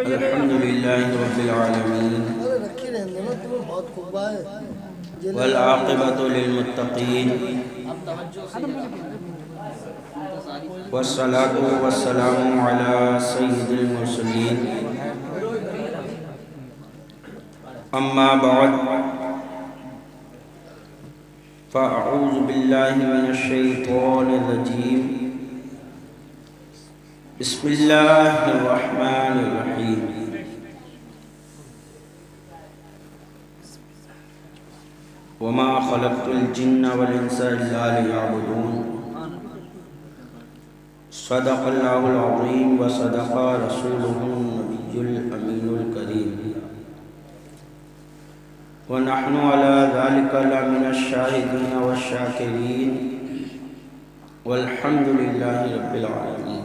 अल्हम्दुलिल्लाहि रब्बिल आलमीन वल आक़िबतु लिल मुत्तक़ीन वस्सलातु वस्सलामु अला सय्यिदिल मुरसलीन अम्मा बअद फ़अऊज़ु बिल्लाहि मिनश शैतानिर रजीम बिस्मिल्लाहिर रहमानिर रहीम वमा खलक़्तुल जिन्ना वल इंसा इल्ला लियअबुदून सदक़ल्लाहुल अज़ीम व सदक़ रसूलुहुन नबियुल अमीनुल करीम व नहनु अला ज़ालिका लमिनश शाहिदीन वश्शाकिरीन वल्हम्दुलिल्लाहि रब्बिल आलमीन।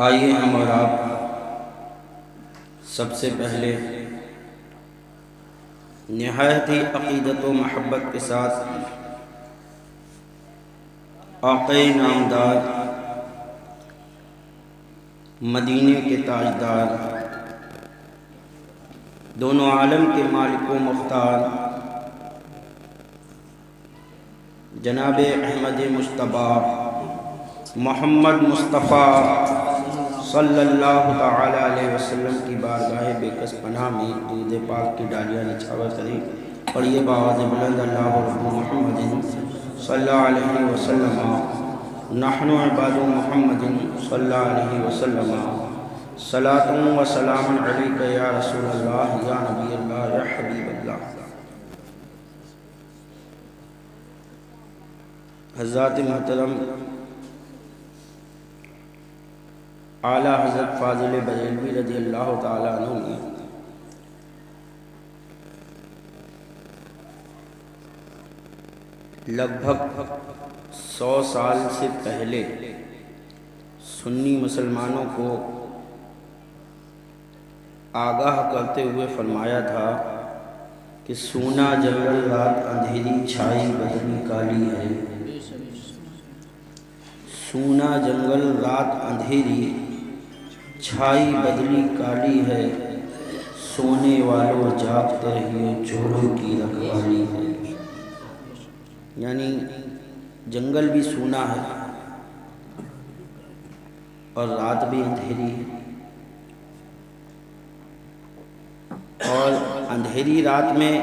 आइए हम और आप सबसे पहले निहायत ही अक़ीदत व महब्बत के साथ आक़े नामदार मदीने के ताजदार दोनों आलम के मालिक व मुख्तार जनाब अहमद मुश्तबा मोहम्मद मुस्तफ़ा सल्लल्लाहु तआला अलैहि वसल्लम की बारगाह बेकस पनाह में दूध पाक की डालियाँ निछावर करें और ये बावाज़ बुलंद अल्लाहु मुहम्मदिन सल्लल्लाहु अलैहि वसल्लम नहनु इबादु मुहम्मदिन सल्लल्लाहु अलैहि वसल्लम सलातुन व सलामुन अलैका या रसूलल्लाह या नबी अल्लाह या हबीबल्लाह। हज़रात मोहतरम आला हज़रत फ़ाज़िल बरेलवी रज़ी अल्लाह ताला अन्हु ने लगभग 100 साल से पहले सुन्नी मुसलमानों को आगाह करते हुए फरमाया था कि सूना जंगल रात अंधेरी छाई बदली काली है। सूना जंगल रात अंधेरी छाई बदली काली है, सोने वालों जागते रहिए चोरों की रखवाली है। यानी जंगल भी सूना है और रात भी अंधेरी है, और अंधेरी रात में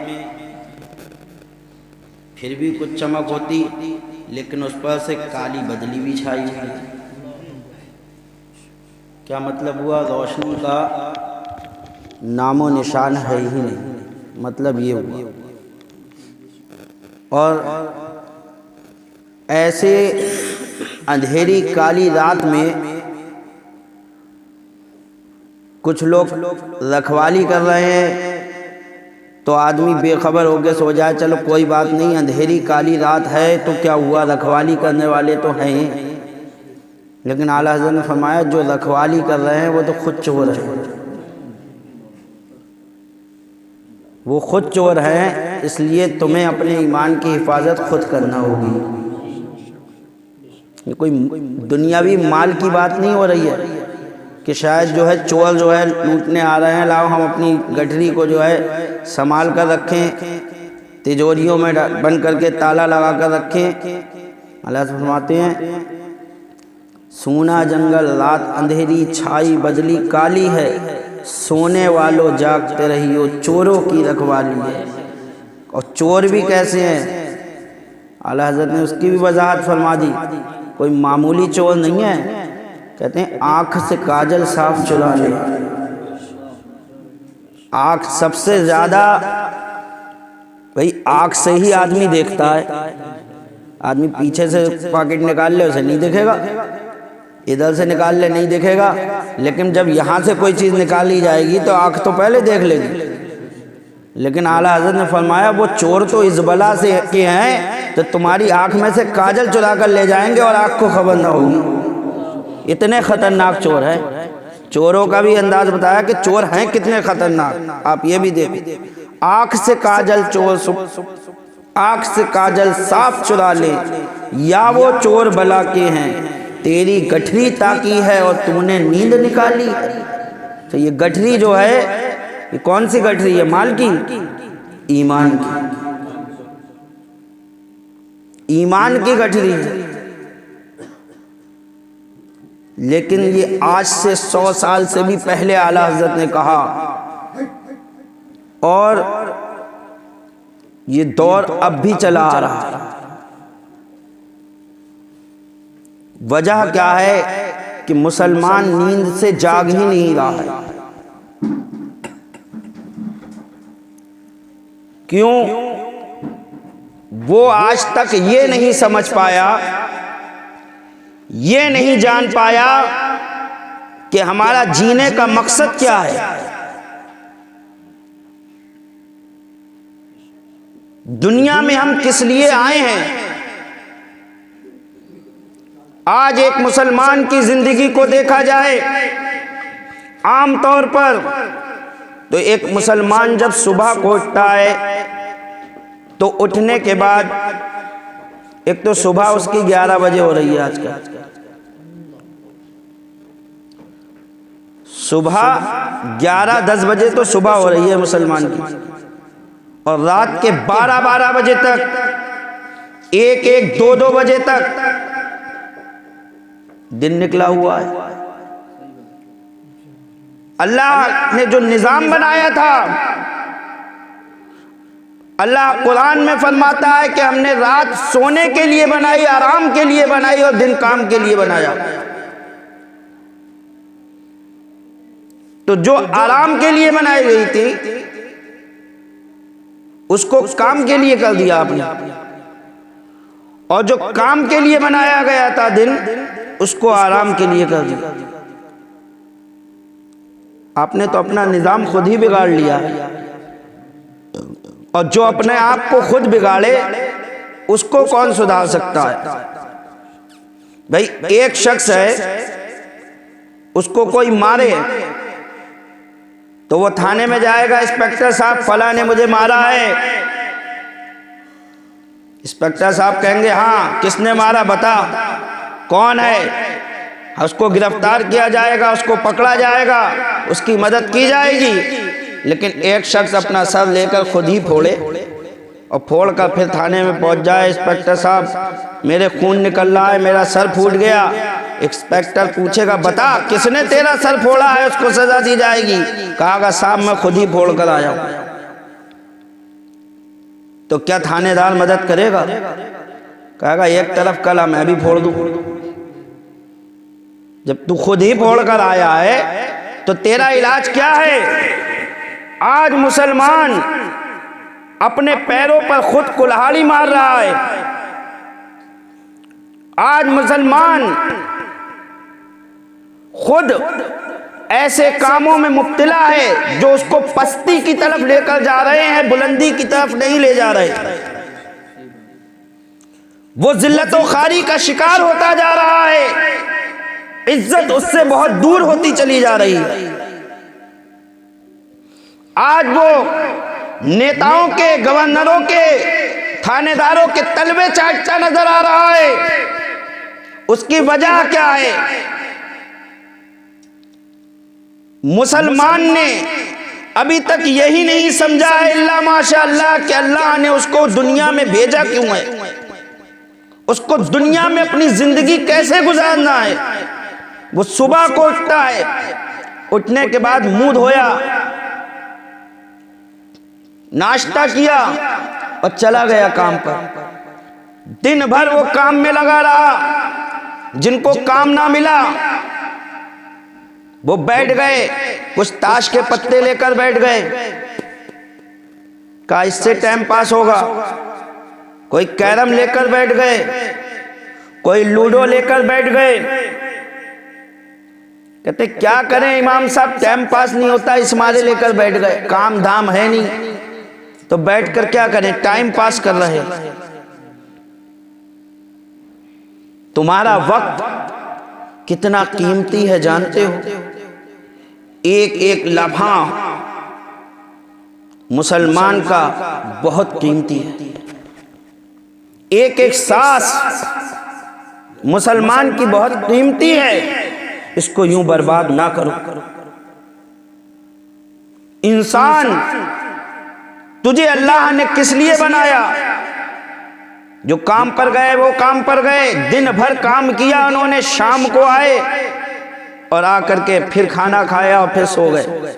फिर भी कुछ चमक होती, लेकिन उस पर से काली बदली भी छाई हुई। क्या मतलब हुआ? रोशनी का नामो निशान है ही नहीं, मतलब ये हुआ। और ऐसे अंधेरी काली रात में कुछ लोग रखवाली कर रहे हैं तो आदमी बेखबर होकर सो जाए, चलो कोई बात नहीं, अंधेरी काली रात है तो क्या हुआ, रखवाली करने वाले तो हैं। लेकिन आला हज़रत ने फरमाया जो रखवाली कर रहे हैं वो तो खुद चोर हैं, वो खुद चोर हैं। इसलिए तुम्हें अपने ईमान की हिफाजत खुद करना होगी। ये कोई दुनियावी माल की बात नहीं हो रही है कि शायद जो है चोर जो है लूटने आ रहे हैं, लाओ हम अपनी गठरी को जो है संभाल कर रखें, तिजोरियों में बंद करके ताला लगा कर रखें। अल्लाह फरमाते हैं सूना जंगल रात अंधेरी छाई बदली काली है, सोने वालों जागते रहियो चोरों की रखवाली है। और चोर भी कैसे हैं? आला हज़रत ने उसकी भी वजाहत फरमा दी। कोई मामूली चोर नहीं है, कहते हैं आँख से काजल साफ चुरा ले। आँख सबसे ज़्यादा, भाई आँख से ही आदमी देखता है। आदमी पीछे से पॉकेट निकाल ले उसे नहीं दिखेगा, इधर से निकाल ले नहीं दिखेगा, लेकिन जब यहाँ से कोई चीज़ निकाली जाएगी तो आँख तो पहले देख लेगी। लेकिन आला हज़रत ने फरमाया वो चोर तो इस बला से के हैं तो तुम्हारी आँख में से काजल चुरा कर ले जाएंगे और आँख को खबर ना होगी। इतने ख़तरनाक चोर हैं। चोरों का भी अंदाज बताया कि चोर हैं कितने ख़तरनाक। आप ये भी देखो, आँख से काजल चोर, आँख से काजल साफ चुरा ले, या वो चोर बला के हैं तेरी गठरी ताकी है और तूने नींद निकाली। तो ये गठरी जो है, ये कौन सी गठरी है? माल की, ईमान की, ईमान की गठरी है। लेकिन ये आज से 100 साल से भी पहले आला हजरत ने कहा, और ये दौर अब भी चला आ रहा है। वजह क्या है कि मुसलमान नींद से जाग ही नहीं रहा है। क्यों? वो आज तक ये नहीं समझ पाया, ये नहीं जान पाया कि हमारा जीने का मकसद क्या है। दुनिया में हम किस लिए आए हैं। आज एक मुसलमान की जिंदगी को देखा जाए आम तौर पर, तो एक मुसलमान जब सुबह को उठता है तो उठने के बाद, एक तो सुबह उसकी 11 बजे हो रही है आजकल, सुबह 11-10 बजे तो सुबह हो रही है मुसलमान की, और रात के 12-12 बजे तक, 1-1, 2-2 बजे तक दिन निकला हुआ है। अल्लाह ने जो निजाम बनाया था, अल्लाह कुरान में फरमाता है कि हमने रात सोने के लिए बनाई, आराम के लिए बनाई, और दिन काम के लिए बनाया। तो जो आराम के लिए बनाई गई थी उसको काम के लिए कर दिया आपने, और जो काम के लिए बनाया गया था दिन, उसको आराम के लिए कर दिया। आपने तो अपना निजाम खुद ही बिगाड़ लिया, और जो अपने आप को खुद बिगाड़े उसको कौन सुधार सकता है? भाई एक शख्स है, उसको कोई मारे तो वो थाने में जाएगा, इंस्पेक्टर साहब फला ने मुझे मारा है। इंस्पेक्टर साहब कहेंगे हाँ किसने मारा बता, कौन है? उसको गिरफ्तार किया जाएगा, उसको पकड़ा जाएगा, उसकी मदद की जाएगी। लेकिन एक शख्स अपना सर लेकर खुद ही फोड़े, और फोड़ कर फिर थाने में पहुंच जाए, इंस्पेक्टर साहब मेरे खून निकल रहा है, मेरा सर फूट गया। इंस्पेक्टर पूछेगा बता किसने तेरा सर फोड़ा है, उसको सजा दी जाएगी। कहागा साहब मैं खुद ही फोड़ कर आया हूं। तो क्या थानेदार मदद करेगा? कहेगा एक तरफ कला मैं भी फोड़ दूं। जब तू खुद ही फोड़ कर आया है तो तेरा इलाज क्या है? आज मुसलमान अपने पैरों पर खुद कुल्हाड़ी मार रहा है। आज मुसलमान खुद ऐसे कामों में मुब्तला है जो उसको पस्ती की तरफ लेकर जा रहे हैं, बुलंदी की तरफ नहीं ले जा रहे। वो जिल्लत व खारी का शिकार होता जा रहा है, इज्जत उससे बहुत दूर होती चली जा रही है। आज वो नेताओं के, गवर्नरों के, थानेदारों के तलवे चाटता नजर आ रहा है। उसकी वजह क्या है? मुसलमान ने अभी तक यही नहीं समझा है इल्ला माशाअल्लाह कि अल्लाह ने उसको दुनिया में भेजा क्यों है, उसको दुनिया में अपनी जिंदगी कैसे गुजारना है। वो सुबह को उठता है, उठने के बाद मुंह धोया, नाश्ता किया और चला गया काम पर। दिन भर वो काम में लगा रहा। जिनको काम ना मिला वो बैठ गए, कुछ ताश के पत्ते लेकर बैठ गए, कहा इससे टाइम पास होगा। कोई कैरम लेकर बैठ गए, कोई लूडो लेकर बैठ गए। कहते क्या करें इमाम साहब, टाइम पास नहीं होता, इस मारे लेकर बैठ गए, काम धाम है नहीं तो बैठकर क्या करें, टाइम पास कर रहे। तुम्हारा वक्त कितना कीमती है जानते हो? एक एक लम्हा मुसलमान का बहुत कीमती है। एक एक सांस मुसलमान की बहुत कीमती है, इसको यूं बर्बाद ना करो। इंसान तुझे अल्लाह ने किस लिए बनाया? जो काम पर गए वो काम पर गए, दिन भर काम किया उन्होंने, शाम को आए और आकर के फिर खाना खाया और फिर सो गए।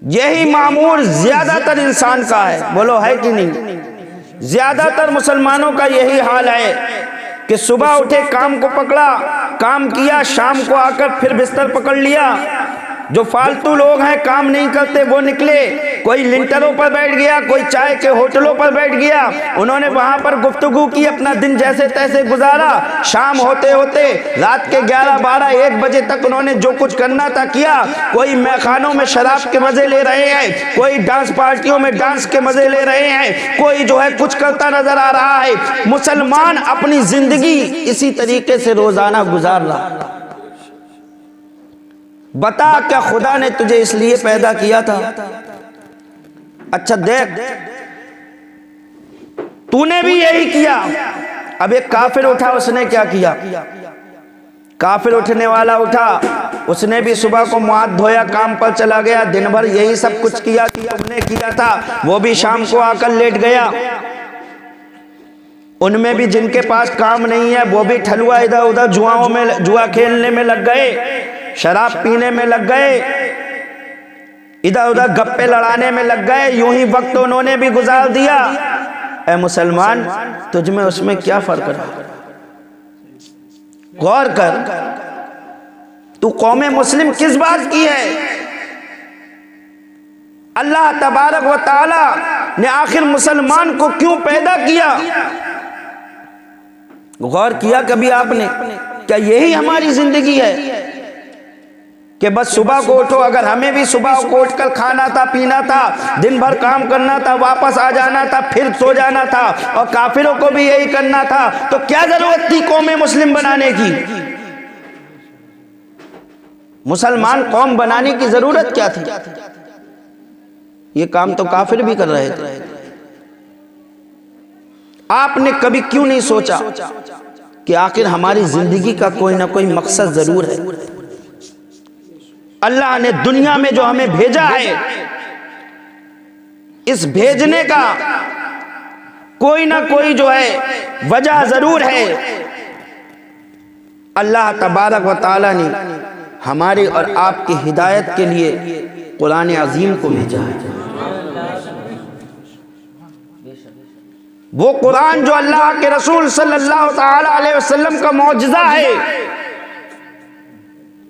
यही मामूल ज्यादातर इंसान का है, बोलो है कि नहीं? ज्यादातर मुसलमानों का यही हाल है कि सुबह उठे, काम को पकड़ा, काम किया, शाम को आकर फिर बिस्तर पकड़ लिया। जो फालतू लोग हैं, काम नहीं करते, वो निकले, कोई लिंटरों पर बैठ गया, कोई चाय के होटलों पर बैठ गया, उन्होंने वहां पर गुफ्तगू की, अपना दिन जैसे तैसे गुजारा। शाम होते होते रात के 11, 12, 1 बजे तक उन्होंने जो कुछ करना था किया। कोई मैखानों में शराब के मजे ले रहे हैं, कोई डांस पार्टियों में डांस के मजे ले रहे हैं, कोई जो है कुछ करता नजर आ रहा है। मुसलमान अपनी जिंदगी इसी तरीके से रोजाना गुजार रहा। बता, क्या खुदा ने तुझे इसलिए पैदा किया था? अच्छा देख, तूने भी यही किया। अब एक काफिर उठा, उसने क्या किया? काफिर उठने वाला उठा, उसने भी सुबह को मुंह हाथ धोया, काम पर चला गया, दिन भर यही सब कुछ किया कि तुमने किया था। वो भी शाम को आकर लेट गया। उनमें भी जिनके पास काम नहीं है वो भी ठलुआ इधर उधर जुआओं में, जुआ खेलने में लग गए, शराब पीने में लग गए, इधर उधर गप्पे लड़ाने में लग गए। यूं ही वक्त उन्होंने भी गुजार दिया। ऐ मुसलमान, तुझ में उसमें क्या फर्क रहा? गौर कर, तू कौमे मुस्लिम किस बात की है? अल्लाह तबारक व तआला ने आखिर मुसलमान को क्यों पैदा किया? गौर किया कभी आपने? क्या यही हमारी जिंदगी है कि बस सुबह को उठो? अगर हमें भी सुबह को उठकर खाना था, पीना था, दिन भर काम करना था, वापस आ जाना था, फिर सो जाना था, और काफिरों को भी यही करना था, तो क्या जरूरत थी कौम मुस्लिम बनाने की? मुसलमान कौम बनाने की जरूरत क्या थी? ये काम तो काफिर भी कर रहे थे। आपने कभी क्यों नहीं सोचा कि आखिर हमारी जिंदगी का कोई ना कोई मकसद जरूर है? अल्लाह ने दुनिया में जो हमें भेजा है, इस भेजने का कोई ना कोई जो है वजह जरूर है। अल्लाह तबारक व तआला ने हमारी और आपकी हिदायत के लिए कुरान अजीम को भेजा है। वो कुरान जो अल्लाह के रसूल सल्लल्लाहु तआला अलैहि वसल्लम का मौजज़ा है।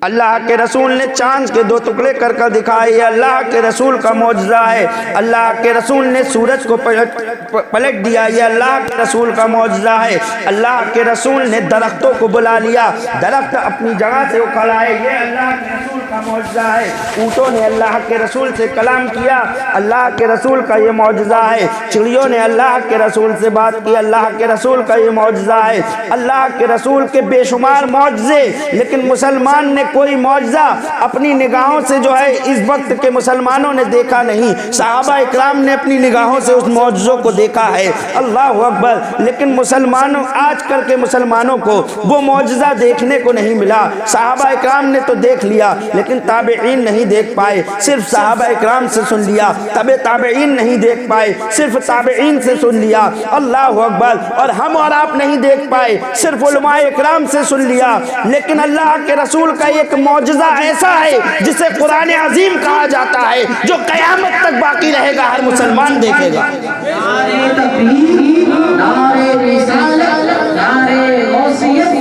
अल्लाह के रसूल ने चांद के 2 टुकड़े कर कर दिखाए, ये अल्लाह के रसूल का मौजज़ा है। अल्लाह के रसूल ने सूरज को पलट दिया, ये अल्लाह के रसूल का मौजज़ा है। अल्लाह के रसूल ने दरख्तों को बुला लिया, दरख्त अपनी जगह से उखड़ आए, ये अल्लाह के रसूल का मौजज़ा है। ऊँटों ने अल्लाह के रसूल से कलाम किया, अल्लाह के रसूल का ये मौजज़ा है। चिड़ियों ने अल्लाह के रसूल से बात की, अल्लाह के रसूल का ये मौजज़ा है। अल्लाह के रसूल के बेशुमार मौजज़े, लेकिन मुसलमान ने कोई मौजज़ा अपनी निगाहों से जो है इस वक्त के मुसलमानों ने देखा नहीं। सहाबा इकराम ने अपनी निगाहों से उस मौजज़ों को देखा है, अल्लाह अकबर। लेकिन मुसलमानों, आजकल के मुसलमानों को वो मौजज़ा देखने को नहीं मिला। सहाबा इकराम ने तो देख लिया, लेकिन ताबेईन नहीं देख पाए। सिर्फ सहाबा इकराम से सुन लिया, तबे ताबेईन नहीं देख पाए, सिर्फ ताबेईन से सुन लिया, अल्लाह अकबर। और हम और आप नहीं देख पाए, सिर्फ उलमाए इकराम से सुन लिया। लेकिन अल्लाह के रसूल का एक मौजज़ा ऐसा है जिसे कुरान अजीम कहा जाता है, जो कयामत तक बाकी रहेगा, हर मुसलमान देखेगा। नारे तकबीर, नारे रिसालत, नारे गौसियत,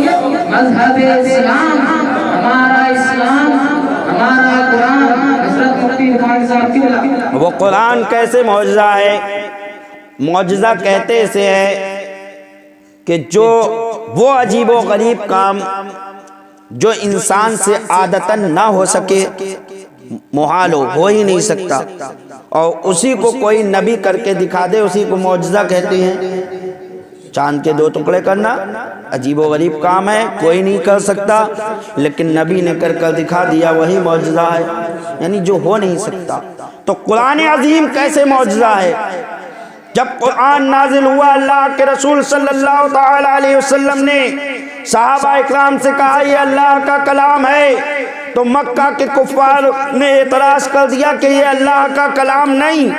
मज़हब इस्लाम, हमारा इस्लाम, हमारा कुरान। हज़रत मुफ्ती बुखारी साहब की वो कुरान कैसे मौजज़ा है? मौजज़ा कहते इसे है कि जो वो अजीबो गरीब काम जो इंसान से आदतन ना हो सके, मुहाल हो ही नहीं सकता, और उसी को कोई नबी करके दिखा दे, उसी को मौजज़ा कहते हैं। चांद के 2 टुकड़े करना अजीबो गरीब काम है, कोई नहीं कर सकता, लेकिन नबी ने कर कर दिखा दिया, वही मौजज़ा है, यानी जो हो नहीं सकता। तो कुरान अजीम कैसे मौजज़ा है? जब कुरान नाजिल हुआ, अल्लाह के रसूल सल्लल्लाहु तआला अलैहि वसल्लम ने सहाबा इकराम से कहा ये अल्लाह का कलाम है, तो मक्का के कुफ्फार ने एतराज कर दिया कि ये अल्लाह का कलाम नहीं।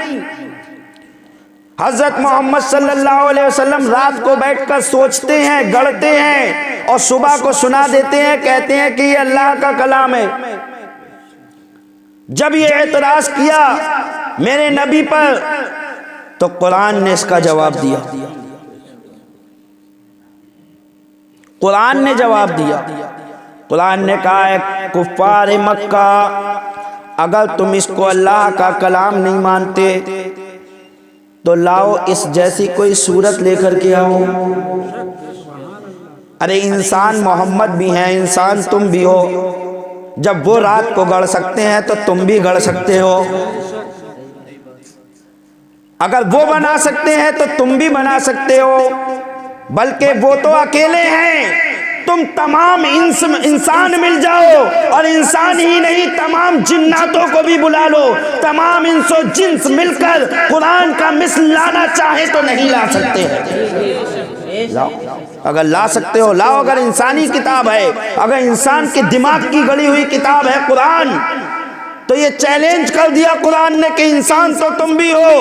हजरत मोहम्मद सल्लल्लाहु अलैहि वसल्लम रात को बैठकर सोचते हैं, गढ़ते हैं और सुबह को सुना देते हैं, कहते हैं कि ये अल्लाह का कलाम है। जब ये एतराज किया मेरे नबी पर, तो कुरान ने इसका जवाब दिया। कुरान ने जवाब दिया। कुरान ने कहा है कुफ्फार मक्का, अगर तुम इसको अल्लाह का कलाम नहीं मानते तो लाओ इस जैसी कोई सूरत लेकर के आओ। अरे इंसान मोहम्मद भी हैं, इंसान तुम भी हो। जब वो रात को गढ़ सकते हैं तो तुम भी गढ़ सकते हो। अगर वो बना सकते हैं तो तुम भी बना सकते हो। बल्कि वो तो अकेले हैं, तुम तमाम इंसान मिल जाओ, और इंसान ही नहीं तमाम जिन्नातों को भी बुला लो, तमाम इंसो जिन्स मिलकर कुरान का मिसल लाना चाहे तो नहीं ला सकते। लाओ, अगर ला सकते हो लाओ। अगर इंसानी किताब है, अगर इंसान के दिमाग की गढ़ी हुई किताब है कुरान, तो ये चैलेंज कर दिया कुरान ने कि इंसान तो तुम भी हो,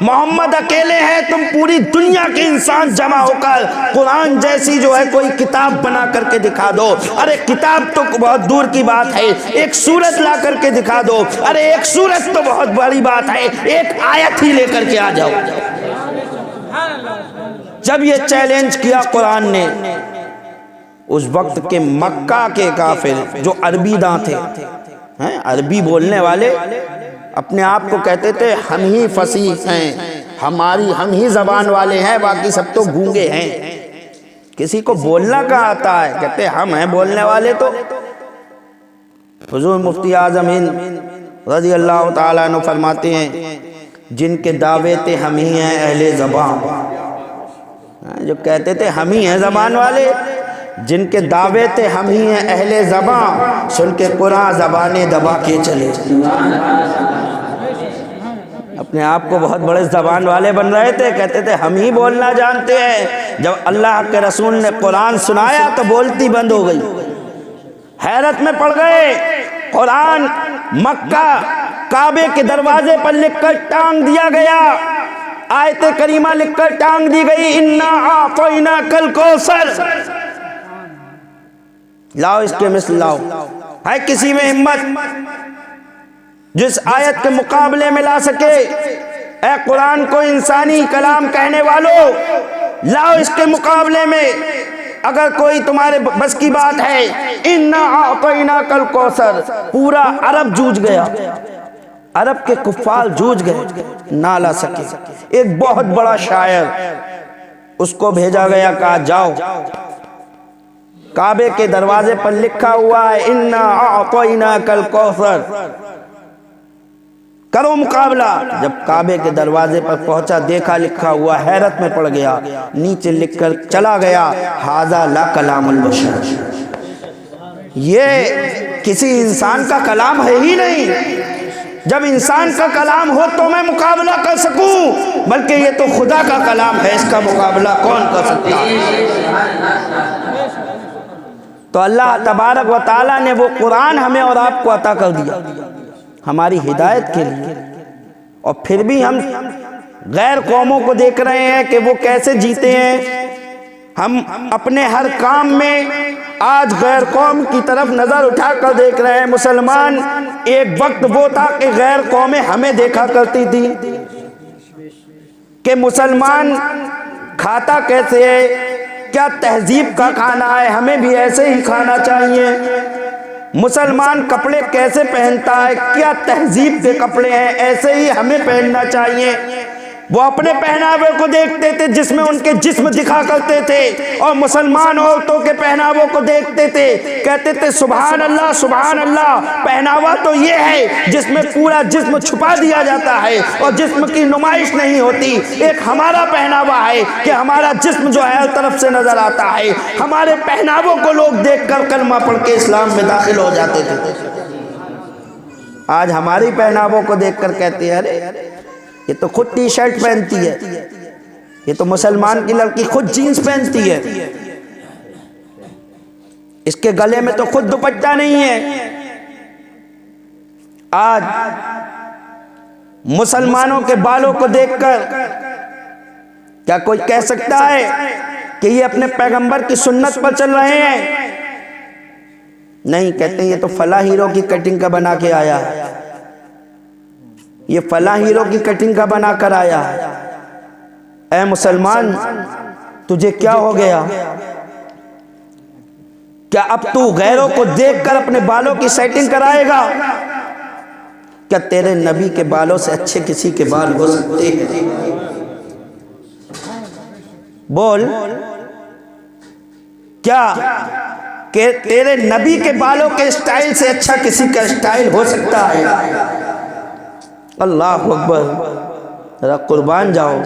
मोहम्मद अकेले हैं, तुम पूरी दुनिया के इंसान जमा होकर कुरान जैसी जो है कोई किताब बना करके दिखा दो। अरे किताब तो बहुत दूर की बात है, एक सूरत ला करके दिखा दो। अरे एक सूरत तो बहुत बड़ी बात है, एक आयत ही लेकर के आ जाओ। जब ये चैलेंज किया कुरान ने, उस वक्त के मक्का के काफिर जो अरबी दां थे, हैं अरबी बोलने वाले, अपने आप को कहते थे हम ही फसीह हैं, हम ही जबान वाले हैं, बाकी सब तो गूंगे हैं। किसी को बोलना का आता है, कहते हम हैं बोलने वाले। तो हुजूर मुफ्ती आज़म हिंद रज़ी अल्लाह ताला अन्हु फरमाते हैं जिनके दावे थे हम ही हैं अहले ज़बान, जो कहते थे हम ही हैं ज़बान वाले, जिनके दावे थे हम ही हैं अहले ज़बान, सुन के कुरान ज़बाने दबा के चले। अपने आप को बहुत बड़े ज़बान वाले बन रहे थे, कहते थे हम ही बोलना जानते हैं। जब अल्लाह के रसूल ने कुरान सुनाया तो बोलती बंद हो गई, हैरत में पड़ गए। कुरान मक्का काबे के दरवाजे पर लिखकर टांग दिया गया, आयत करीमा लिखकर टांग दी गई, इन्ना आतैना कल कौसर। लाओ इसके मिसल लाओ। है किसी में हिम्मत जिस आयत के मुकाबले में ला सके? ऐ कुरान को इंसानी कलाम कहने वालों, लाओ इसके मुकाबले में। अगर कोई तुम्हारे बस की बात है, इन्ना आतैना कल कौसर, पूरा अरब जूझ गया, अरब के कुफ्फार जूझ गए, ना ला सके। एक बहुत बड़ा शायर, उसको भेजा गया, कहा जाओ काबे के दरवाजे पर लिखा हुआ है इन्ना आतैना कल कौसर, करो मुकाबला। जब काबे के दरवाजे पर पहुंचा, देखा लिखा हुआ, हैरत में पड़ गया, नीचे लिखकर चला गया हाजा ला कलामुल बशर। ये किसी इंसान का कलाम है ही नहीं। जब इंसान का कलाम हो तो मैं मुकाबला कर सकूं, बल्कि ये तो खुदा का कलाम है, इसका मुकाबला कौन कर सकता है? तो अल्लाह तबारक व ताला ने वो कुरान हमें और आपको अता कर दिया हमारी हिदायत के लिए, और फिर भी हम गैर कौमों को देख रहे हैं कि वो कैसे जीते हैं। हम अपने हर काम में आज गैर कौम की तरफ नजर उठाकर देख रहे हैं। मुसलमान, एक वक्त वो था कि गैर कौमें हमें देखा करती थी कि मुसलमान खाता कैसे है, क्या तहजीब का खाना है, हमें भी ऐसे ही खाना चाहिए। मुसलमान कपड़े कैसे पहनता है, क्या तहजीब के कपड़े हैं, ऐसे ही हमें पहनना चाहिए। वो अपने पहनावे को देखते थे जिसमें उनके जिस्म दिखा करते थे, और मुसलमान औरतों के पहनावों को देखते थे, कहते थे सुभान अल्लाह सुभान अल्लाह। पहनावा तो ये है जिसमें पूरा जिस्म छुपा दिया जाता है और जिस्म की नुमाइश नहीं होती। एक हमारा पहनावा है कि हमारा जिस्म जो है हर तरफ से नजर आता है। हमारे पहनावों को लोग देखकर कलमा पढ़ के इस्लाम में दाखिल हो जाते थे। आज हमारी पहनावों को देखकर कहते हैं अरे ये तो खुद टी शर्ट पहनती है, ये तो मुसलमान की लड़की खुद जीन्स पहनती है। इसके गले में तो खुद दुपट्टा नहीं है। आज मुसलमानों के बालों को देखकर क्या कोई कह सकता है कि ये अपने पैगंबर की सुन्नत पर चल रहे हैं? नहीं, कहते ये तो फला हीरो की कटिंग का बना के आया है, ये फला हीरो की कटिंग का बना कर आया है। ऐ मुसलमान, तुझे क्या हो गया? क्या अब तू गैरों को देखकर अपने बालों की सेटिंग कराएगा? क्या तेरे नबी के बालों से अच्छे किसी के बाल हो सकते हैं? बोल, क्या कि तेरे नबी के बालों के स्टाइल से अच्छा किसी का स्टाइल हो सकता है? अल्लाह अकबर, जरा कुर्बान जाओ।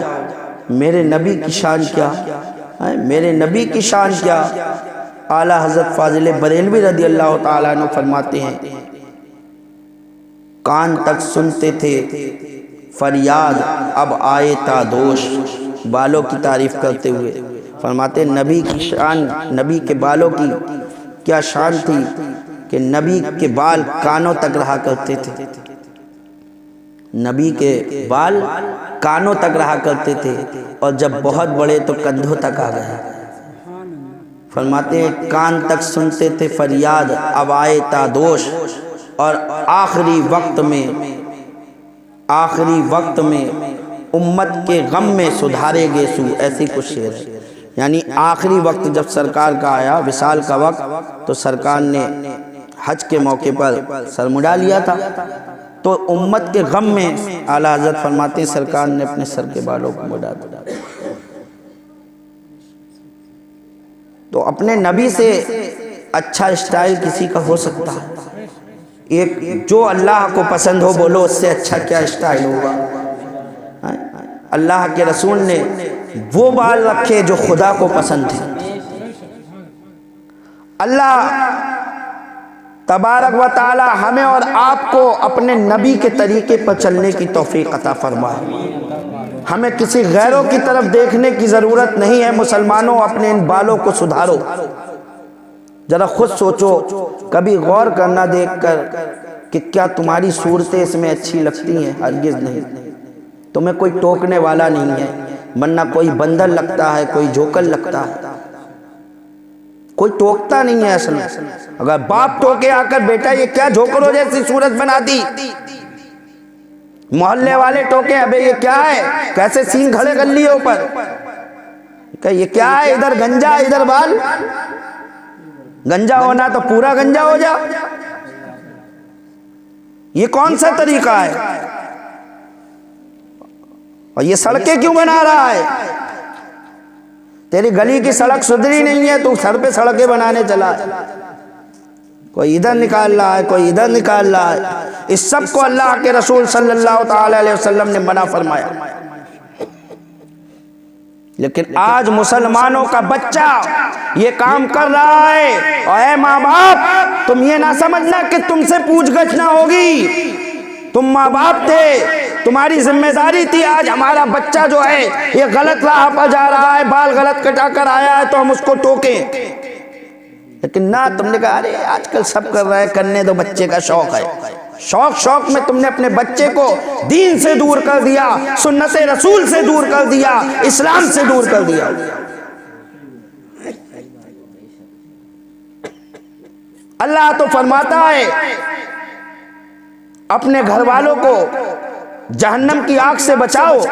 मेरे नबी की शान क्या है, मेरे नबी की शान क्या। आला हजरत फाजिल बरेलवी रदी अल्लाह ताला अन्हु फरमाते हैं, कान तक सुनते थे फरियाद, अब आए ता दोष। बालों की तारीफ करते हुए फरमाते नबी की शान, नबी के बालों की क्या शान थी कि नबी के बाल कानों तक रहा करते थे। नबी के बाल कानों तक रहा करते थे और जब बहुत बड़े तो कंधों तक आ गए। फरमाते हैं कान तक सुनते थे फरियाद, अब आए ता दोष। और आखिरी वक्त में उम्मत के गम में सुधारे गेसू, ऐसी कुछ शेर है। यानी आखिरी वक्त जब सरकार का आया, विसाल का वक्त, तो सरकार ने हज के मौके पर सर मुड़ा लिया था। तो उम्मत के गम में आला हज़रत फरमाते हैं सरकार ने अपने सर के बालों को मुड़ा दिया। तो अपने नबी से अच्छा स्टाइल किसी का हो सकता है? एक जो अल्लाह को पसंद हो, बोलो उससे अच्छा क्या स्टाइल होगा? अल्लाह के रसूल ने वो बाल रखे जो खुदा को पसंद थे। अल्लाह तबारक व ताला हमें और आपको अपने नबी के तरीके पर चलने की तौफीक अता फरमाए। हमें किसी गैरों की तरफ देखने की ज़रूरत नहीं है। मुसलमानों, अपने इन बालों को सुधारो। ज़रा खुद सोचो, कभी गौर करना देखकर कि क्या तुम्हारी सूरतें इसमें अच्छी लगती हैं? हरगिज़ नहीं। तुम्हें कोई टोकने वाला नहीं है, वरना कोई बंदर लगता है, कोई जोकर लगता है, कोई टोकता नहीं है असल में। अगर बाप टोके आकर बेटा ये क्या झोकरों जैसी सूरत बना दी, मोहल्ले वाले टोके अबे ये क्या है, कैसे सींग खड़े कर लिए ऊपर, ये क्या है, इधर गंजा इधर बाल। गंजा होना तो पूरा गंजा हो जा। ये कौन सा तरीका है? और ये सड़कें क्यों बना रहा है? तेरी गली की सड़क सुधरी नहीं है, तू सर पे सड़कें बनाने चला है। कोई इधर निकाल रहा है, कोई इधर निकाल रहा है। इस सब को अल्लाह के रसूल सल्लल्लाहु ताला अलैहि वसल्लम ने मना फरमाया। लेकिन आज मुसलमानों का बच्चा ये काम कर रहा है। और ऐ माँ बाप, तुम ये ना समझना कि तुमसे पूछगछ ना होगी। तुम माँ बाप थे, तुम्हारी जिम्मेदारी थी। आज हमारा बच्चा जो है ये गलत राह पर जा रहा है, बाल गलत कटा कर आया है, तो हम उसको टोकें। लेकिन ना, तुमने कहा अरे आजकल सब कर रहा है, करने दो, बच्चे का शौक है। शौक में तुमने अपने बच्चे को दीन से दूर कर दिया, सुन्नत रसूल से दूर कर दिया, इस्लाम से दूर कर दिया। अल्लाह तो फरमाता है अपने घर वालों को जहन्नम की आग से बचाओ।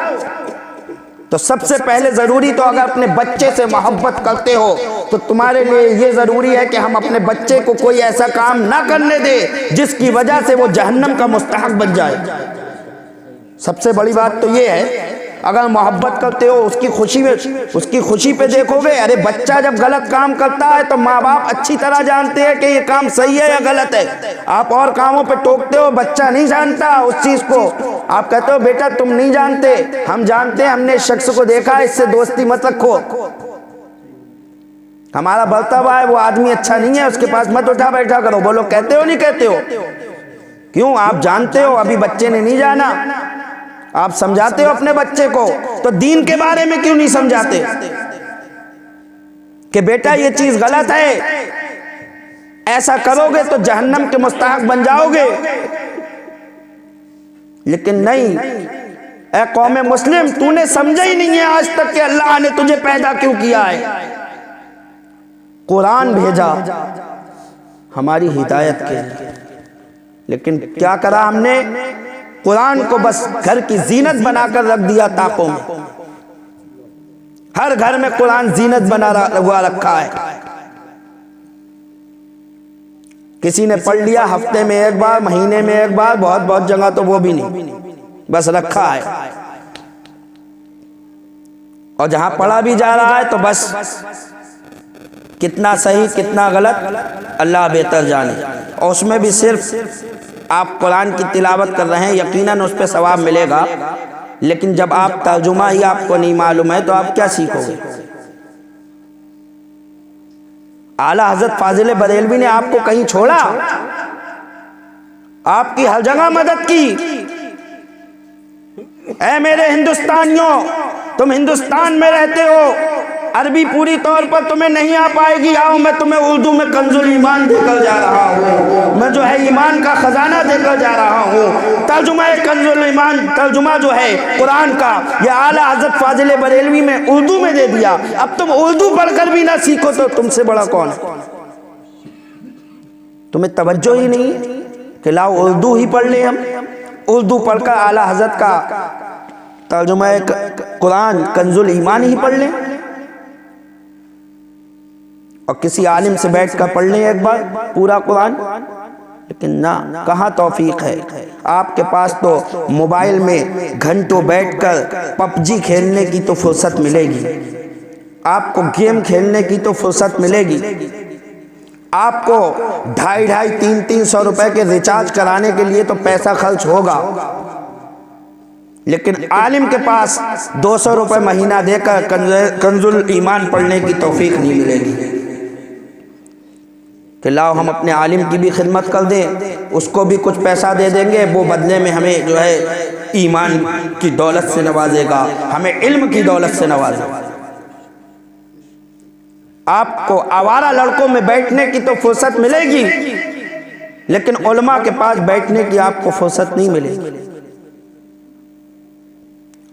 तो सबसे पहले जरूरी तो अगर अपने बच्चे से मोहब्बत करते हो तो तुम्हारे लिए ये जरूरी है कि हम अपने बच्चे को कोई ऐसा काम ना करने दे जिसकी वजह से वो जहन्नम का मुस्तहक बन जाए। सबसे बड़ी बात तो ये है, अगर मोहब्बत करते हो उसकी खुशी पे देखोगे। अरे बच्चा जब गलत काम करता है तो माँ बाप अच्छी तरह जानते हैं कि ये काम सही है या गलत है। आप और कामों पे टोकते हो, बच्चा नहीं जानता उस चीज को। आप कहते हो बेटा तुम नहीं जानते, हम जानते हैं, हमने इस शख्स को देखा, इससे दोस्ती मत रखो, हमारा बर्तावा है, वो आदमी अच्छा नहीं है, उसके पास मत उठा बैठा करो। बोलो कहते हो नहीं कहते हो? क्यों? आप जानते हो, अभी बच्चे ने नहीं जाना, आप समझाते हो अपने बच्चे को। तो दीन के बारे में क्यों नहीं समझाते कि बेटा ये चीज गलत है, ऐसा करोगे तो जहन्नम के मुस्तहक बन जाओगे। लेकिन नहीं, ऐ कौम मुस्लिम, तूने समझा ही नहीं है आज तक कि अल्लाह ने तुझे पैदा क्यों किया है। कुरान भेजा हमारी हिदायत के लिए, लेकिन क्या करा हमने? कुरान को बस घर की जीनत बनाकर रख दिया ताकों में। हर घर में कुरान जीनत बना हुआ रखा है। किसी ने पढ़ लिया हफ्ते में एक बार, महीने में एक बार, बहुत बहुत जगह तो वो भी नहीं, बस रखा है। और जहां पढ़ा भी जा रहा है तो बस कितना सही कितना गलत अल्लाह बेहतर जाने। और उसमें भी सिर्फ आप कुरान की तिलावत कर रहे हैं, यकीनन उस पर सवाब मिलेगा, लेकिन जब आप तर्जुमा ही आपको नहीं मालूम है तो आप क्या सीखोगे? आला हजरत फाजिल बरेलवी ने आपको कहीं छोड़ा? आपकी हर जगह मदद की। ऐ मेरे हिंदुस्तानियों, तुम हिंदुस्तान में रहते हो, अरबी पूरी तौर पर तुम्हें नहीं आ पाएगी, आओ मैं तुम्हें उर्दू में कंजुल ईमान देकर जा रहा हूँ। मैं जो है ईमान का खजाना देकर जा रहा हूँ। तर्जुमा कंजुल ईमान, तर्जुमा जो है कुरान का, ये आला हजरत फाजिल बरेलवी में उर्दू में दे दिया। अब तुम उर्दू पढ़कर भी ना सीखो तो तुमसे बड़ा कौन है? तुम्हें तवज्जो ही नहीं कि लाओ उर्दू ही पढ़ ले। हम उर्दू पढ़कर आला हजरत का तर्जुमा कुरान कंजुल ईमान ही पढ़ लें, और किसी आलिम से बैठकर पढ़ लें एक बार पूरा कुरान। लेकिन ना, कहाँ तौफीक है? आपके पास तो मोबाइल में घंटों बैठकर पबजी खेलने की तो फुर्सत मिलेगी, आपको गेम खेलने की तो फुर्सत मिलेगी, आपको 250-300 रुपए के रिचार्ज कराने के लिए तो पैसा खर्च होगा। लेकिन आलिम के पास 200 रुपए महीना देकर कंजुल ईमान पढ़ने की तौफीक नहीं मिलेगी कि लाओ हम अपने आलिम की भी खिदमत कर दें, उसको भी कुछ पैसा दे देंगे, वो बदले में हमें जो है ईमान की दौलत से नवाजेगा, हमें इल्म की दौलत से नवाजेगा। आपको आवारा लड़कों में बैठने की तो फुर्सत मिलेगी, लेकिन उलमा के पास बैठने की आपको फुर्सत नहीं मिलेगी।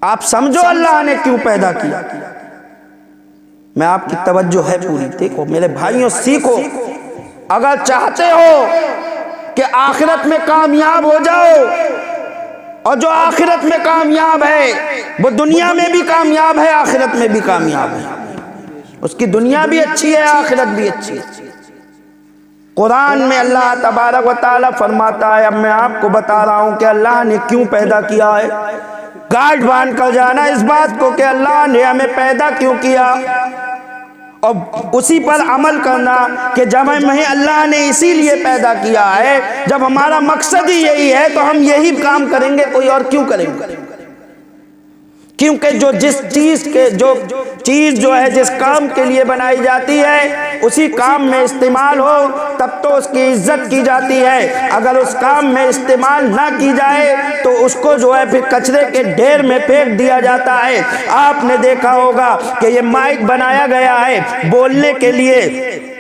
आप समझो अल्लाह ने क्यों पैदा किया। मैं आपकी तवज्जो है पूरी। देखो मेरे भाइयों, सीखो। अगर चाहते हो कि आखिरत में कामयाब हो जाओ, और जो आखिरत में कामयाब है वो दुनिया में भी कामयाब है, आखिरत में भी कामयाब है, उसकी दुनिया भी अच्छी है, आखिरत भी अच्छी है। कुरान में अल्लाह तबारक व तआला फरमाता है, अब मैं आपको बता रहा हूं कि अल्लाह ने क्यों पैदा किया है। गांठ बांध कर जाना इस बात को कि अल्लाह ने हमें पैदा क्यों किया, और उसी पर अमल करना कि जब हमें अल्लाह ने इसीलिए पैदा किया है, जब हमारा मकसद ही यही है तो हम यही काम करेंगे, कोई और क्यों करेंगे? क्योंकि जिस चीज जो है जिस काम के लिए बनाई जाती है उसी काम में इस्तेमाल हो तब तो उसकी इज्जत की जाती है। अगर उस काम में इस्तेमाल ना की जाए तो उसको जो है फिर कचरे के ढेर में फेंक दिया जाता है। आपने देखा होगा कि ये माइक बनाया गया है बोलने के लिए,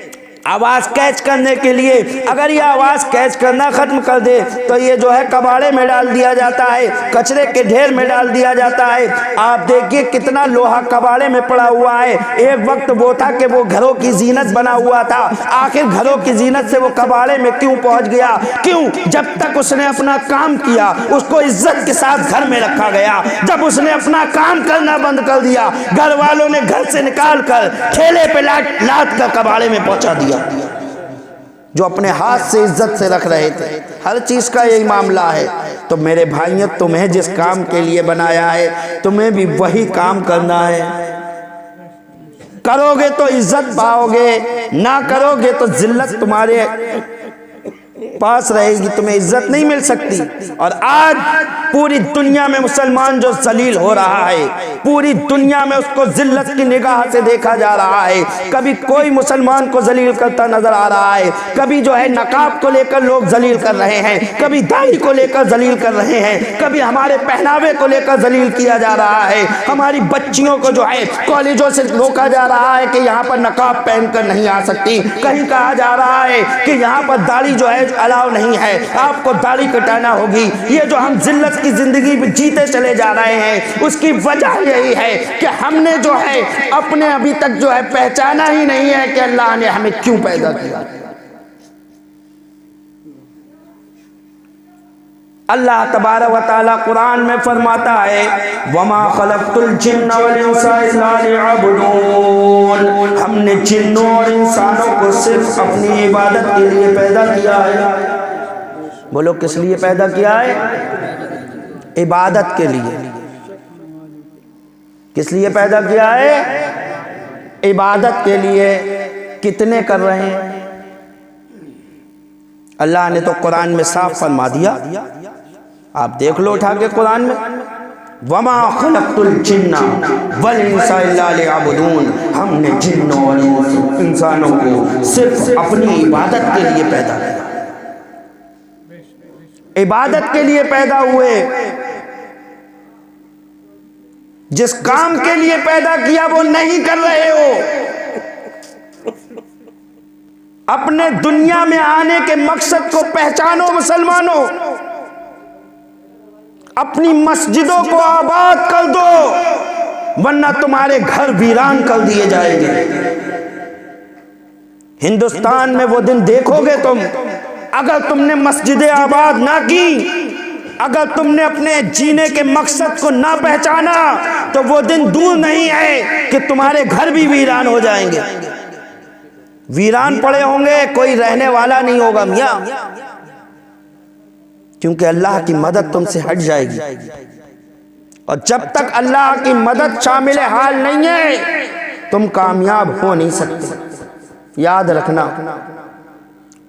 आवाज़ कैच करने के लिए। अगर ये आवाज़ कैच करना ख़त्म कर दे तो ये जो है कबाड़े में डाल दिया जाता है, कचरे के ढेर में डाल दिया जाता है। आप देखिए कितना लोहा कबाड़े में पड़ा हुआ है। एक वक्त वो था कि वो घरों की जीनत बना हुआ था, आखिर घरों की जीनत से वो कबाड़े में क्यों पहुंच गया? क्यों? जब तक उसने अपना काम किया उसको इज्जत के साथ घर में रखा गया। जब उसने अपना काम करना बंद कर दिया, घर वालों ने घर से निकाल कर ठेले पे लाद कर कबाड़े में पहुंचा दिया। जो अपने हाथ से इज्जत से रख रहे थे। हर चीज का यही मामला है। तो मेरे भाइयों, तुम्हें जिस काम के लिए बनाया है तुम्हें भी वही काम करना है। करोगे तो इज्जत पाओगे, ना करोगे तो जिल्लत तुम्हारे पास रहेगी, तुम्हें इज्जत नहीं मिल सकती। और आज पूरी दुनिया में मुसलमान जो जलील हो रहा है, पूरी दुनिया में उसको जिल्लत की निगाह से देखा जा रहा है। कभी कोई मुसलमान को जलील करता नजर आ रहा है, कभी जो है नकाब को लेकर लोग जलील कर रहे हैं, कभी दाढ़ी को लेकर जलील कर रहे हैं, कभी हमारे पहनावे को लेकर जलील किया जा रहा है। हमारी बच्चियों को जो है कॉलेजों से रोका जा रहा है कि यहाँ पर नकाब पहनकर नहीं आ सकती। कहीं कहा जा रहा है कि यहाँ पर दाढ़ी जो है अलाउ नहीं है, आपको दाढ़ी कटाना होगी। ये जो हम जिल्लत की जिंदगी में जीते चले जा रहे हैं, उसकी वजह यही है कि हमने जो है अपने अभी तक जो है पहचाना ही नहीं है कि अल्लाह ने हमें क्यों पैदा किया। अल्लाह तबारक व तआला कुरान में फरमाता है, वमा खलक़तुल जिन्ना वल इंसा इल्ला लियअबुदून, हमने जिन्नों और इंसानों को सिर्फ अपनी इबादत के लिए पैदा किया है। बोलो किस लिए पैदा किया है? इबादत के लिए। किस लिए पैदा किया है? इबादत के लिए। कितने कर रहे हैं? अल्लाह ने तो कुरान में साफ फरमा दिया, आप देख लो उठा के कुरान में, वमा खलक़तुल जिन्ना वल इंसा इल्ला लियअबुदून, हमने जिन्नों और इंसानों को सिर्फ अपनी इबादत के लिए पैदा किया। इबादत के लिए पैदा हुए। जिस काम के लिए पैदा किया वो नहीं कर रहे हो। अपने दुनिया में आने के मकसद को पहचानो मुसलमानों। अपनी मस्जिदों को आबाद कर दो, वरना तुम्हारे घर वीरान कर दिए जाएंगे। हिंदुस्तान में वो दिन देखोगे तुम, अगर तुमने मस्जिदें आबाद ना की, अगर तुमने अपने जीने के मकसद को ना पहचाना, तो वो दिन दूर नहीं है कि तुम्हारे घर भी वीरान हो जाएंगे। वीरान पड़े होंगे, कोई रहने वाला नहीं होगा मियां, क्योंकि अल्लाह की मदद तुमसे हट जाएगी। और जब तक अल्लाह की मदद शामिल हाल नहीं है, तुम कामयाब हो नहीं सकते, याद रखना।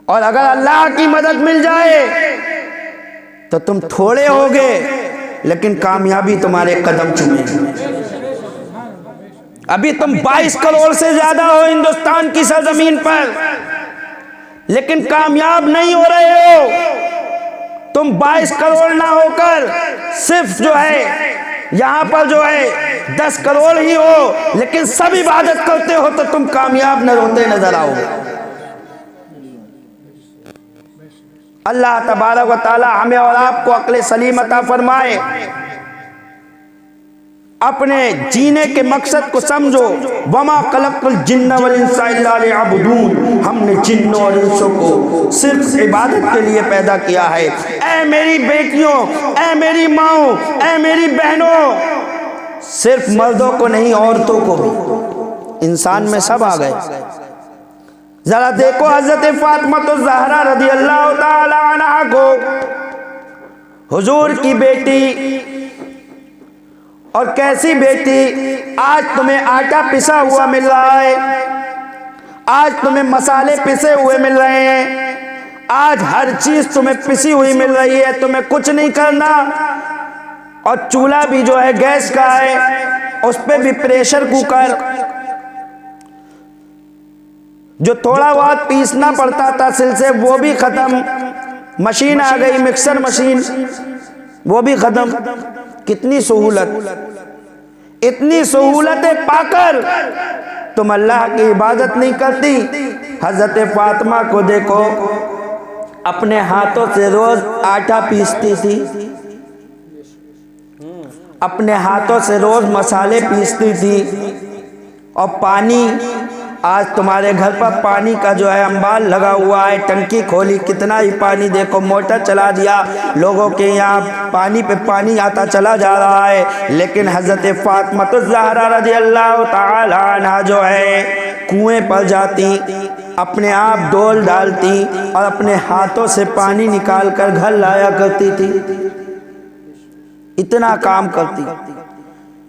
और अगर अल्लाह की मदद मिल जाए तो तुम थोड़े होगे, लेकिन कामयाबी तुम्हारे कदम चूमेगी। अभी तुम 22 करोड़ से ज्यादा हो हिंदुस्तान की सरजमीन पर, लेकिन कामयाब नहीं हो रहे हो। तुम 22 करोड़ ना होकर सिर्फ जो है यहां पर जो है 10 करोड़ ही हो, लेकिन सब इबादत करते हो, तो तुम कामयाब न होते नजर आओगे। अल्लाह तबारक व तआला हमें और आपको अक्ल सलीम अता फरमाए। अपने जीने के मकसद को समझो। वमा खलक़तुल जिन्ना वल इंसा इल्ला लियअबुदून, हमने जिन्नों और इंसों को सिर्फ इबादत के लिए पैदा किया है। ऐ मेरी बेटियों, ऐ मेरी माओ, ऐ मेरी बहनों, सिर्फ मर्दों को नहीं औरतों को भी, इंसान में सब आ गए। जरा देखो हजरत फातिमा ज़हरा रज़ी अल्लाह ताला अन्हा को, हुजूर की बेटी, और कैसी बेटी। आज तुम्हें आटा पिसा हुआ मिल रहा है, आज तुम्हें मसाले पिसे हुए मिल रहे हैं, आज हर चीज तुम्हें पिसी हुई मिल रही है, तुम्हें कुछ नहीं करना। और चूल्हा भी जो है गैस का है, उस पर भी प्रेशर कुकर, जो थोड़ा बहुत पीसना पड़ता था सिल से वो भी खत्म, मशीन आ गई मिक्सर मशीन, वो भी खत्म। कितनी सहूलत। इतनी सहूलतें पाकर तुम अल्लाह की इबादत नहीं करती। हजरत फातिमा को देखो, अपने हाथों से रोज आटा पीसती थी, अपने हाथों से रोज मसाले पीसती थी। और पानी, आज तुम्हारे घर पर पानी का जो है अंबाल लगा हुआ है, टंकी खोली, कितना ही पानी, देखो मोटर चला दिया, लोगों के यहाँ पानी पे पानी आता चला जा रहा है। लेकिन हजरत फातिमा ज़हरा रज़ी अल्लाह ताला अन्हा जो है कुएं पर जाती, अपने आप डोल डालती और अपने हाथों से पानी निकाल कर घर लाया करती थी। इतना काम करती,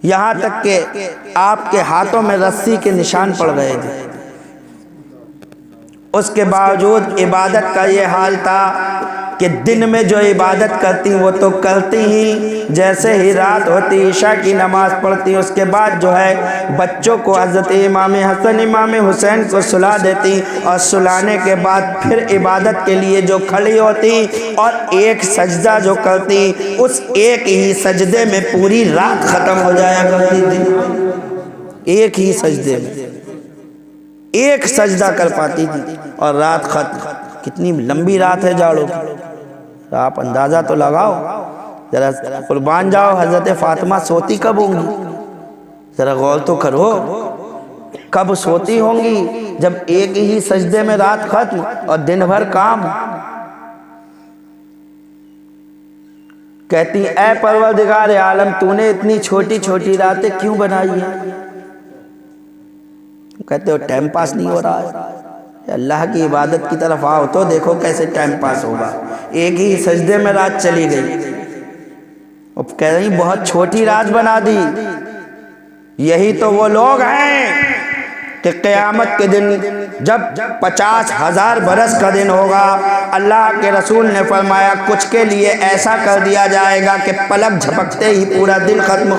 यहाँ तक के आपके हाथों में रस्सी के निशान पड़ गए थे। उसके बावजूद इबादत का ये हाल था कि दिन में जो इबादत करती वो तो करती ही, जैसे ही रात होती ईशा की नमाज पढ़ती उसके बाद जो है बच्चों को हज़रत इमाम हसन इमाम हुसैन को सुला देती और सुलाने के बाद फिर इबादत के लिए जो खड़ी होती और एक सजदा जो करती, उस एक ही सजदे में पूरी रात ख़त्म हो जाया करती थी। एक ही सजदे में एक सजदा कर पाती थी और रात खत्म। कितनी लंबी रात है जाड़ों की, आप अंदाज़ा तो लगाओ ज़रा, कुर्बान जाओ। हज़रत फ़ातिमा सोती कब होंगी, ज़रा गौर तो करो, कब सोती होंगी जब एक ही सजदे में रात खत्म और दिन भर काम। कहती ऐ परवरदिगार आलम, तूने इतनी छोटी छोटी रातें क्यों बनाई हैं? कहते हो टाइम पास नहीं हो रहा है। अल्लाह की इबादत की तरफ आओ तो देखो कैसे टाइम पास होगा। एक ही सजदे में रात चली गई और कह रही बहुत छोटी रात बना दी। यही तो वो लोग हैं कि क़यामत के दिन जब 50,000 बरस का दिन होगा, अल्लाह के रसूल ने फरमाया कुछ के लिए ऐसा कर दिया जाएगा कि पलक झपकते ही पूरा दिन खत्म।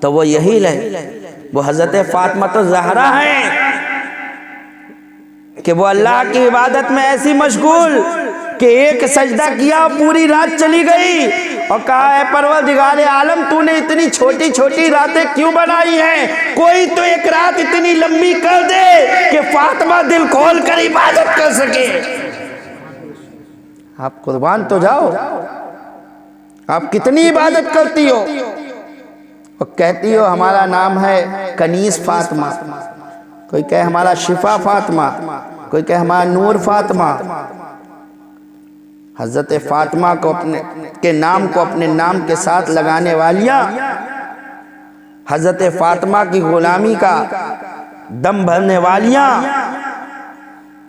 तो वो यही है, वो हज़रत फ़ातिमा तो ज़हरा हैं कि वो अल्लाह की इबादत में ऐसी मशगूल कि एक सजदा किया पूरी रात चली गई और कहा है परवरदिगार आलम, तूने इतनी छोटी छोटी रातें क्यों बनाई हैं? कोई तो एक रात इतनी लंबी कर दे कि फ़ातिमा दिल खोल कर इबादत कर सके। आप कुर्बान तो जाओ, आप कितनी इबादत करती हो और कहती हो हमारा नाम है कनीस फ़ातिमा, कोई कहे हमारा शिफा फ़ातिमा, कोई कहे हमारा नूर फ़ातिमा। हज़रत फ़ातिमा को अपने के नाम को अपने नाम के साथ लगाने वालियाँ हज़रत फ़ातिमा की गुलामी का दम भरने वालियाँ,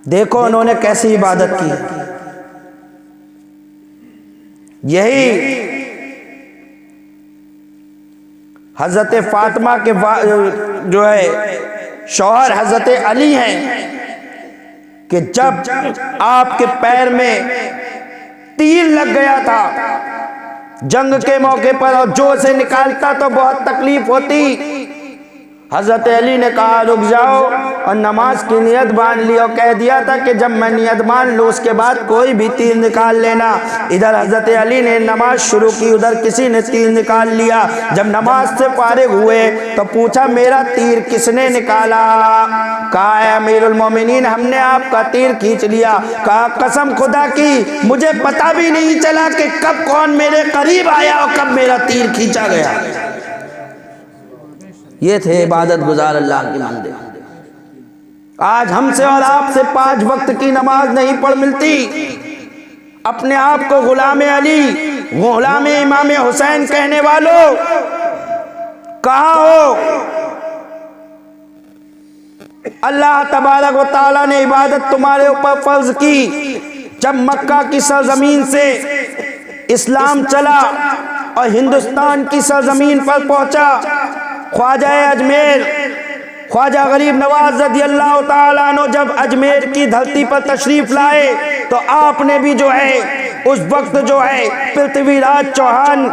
देखो उन्होंने कैसी इबादत की। यही हज़रत फ़ातिमा के जो है शौहर हज़रत अली हैं कि जब आपके पैर में तीर लग गया था जंग के मौके पर और जोर से निकालता तो बहुत तकलीफ होती, हज़रत अली ने कहा रुक जाओ और नमाज की नियत बांध ली और कह दिया था कि जब मैं नियत बांध लूँ उसके बाद कोई भी तीर निकाल लेना। इधर हज़रत अली ने नमाज शुरू की, उधर किसी ने तीर निकाल लिया। जब नमाज से फारिग हुए तो पूछा मेरा तीर किसने निकाला? कहा है अमीरुल मोमिनीन, हमने आपका तीर खींच लिया। कहा कसम खुदा की मुझे पता भी नहीं चला कि कब कौन मेरे करीब आया और कब मेरा तीर खींचा गया। ये थे इबादत गुजार अल्लाह की बंदे। आज हमसे और आपसे 5 वक्त की नमाज नहीं पढ़ मिलती। अपने आप को गुलाम अली, गुलाम इमाम हुसैन कहने वालों कहाँ हो? अल्लाह तबारक व तआला ने इबादत तुम्हारे ऊपर फर्ज की जब मक्का की सरजमीन से इस्लाम चला और हिंदुस्तान की सरजमीन पर पहुंचा। ख्वाजा अजमेर ख्वाजा गरीब नवाज रज़ी अल्लाह ताला अन्हु जब अजमेर की धरती पर तशरीफ लाए तो आपने भी जो है उस वक्त जो है पृथ्वीराज चौहान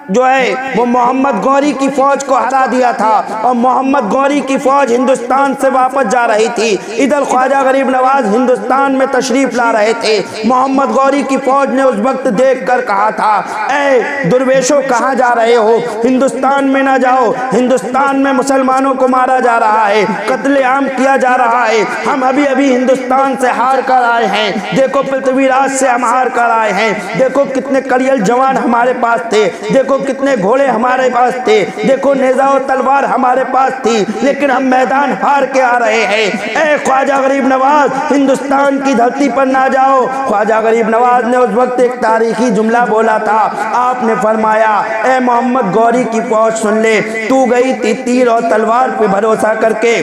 जो है वो मोहम्मद गौरी की फौज को हरा दिया था और मोहम्मद गौरी की फौज हिंदुस्तान से वापस जा रही थी। इधर ख्वाजा गरीब नवाज हिंदुस्तान में तशरीफ ला रहे थे। मोहम्मद गौरी की फौज ने उस वक्त देख कर कहा था ऐ दुर्वेशों कहाँ जा रहे हो? हिंदुस्तान में ना जाओ, हिंदुस्तान में मुसलमानों को मारा जा रहा है, कत्लेआम किया जा रहा है। हम अभी अभी हिंदुस्तान से हार कर आए हैं, देखो पृथ्वीराज से हम हार कर आए हैं, देखो कितने कड़ियल जवान हमारे पास थे, देखो कितने घोड़े हमारे पास थे, देखो नेज़ा और तलवार हमारे पास थी, लेकिन हम मैदान हार के आ रहे हैं। ऐ ख्वाजा गरीब नवाज हिंदुस्तान की धरती पर ना जाओ। ख्वाजा गरीब नवाज ने उस वक्त एक तारीखी जुमला बोला था। आपने फरमाया ऐ मोहम्मद गौरी की फौज सुन ले, तू गई थी तीर और तलवार पे भरोसा करके,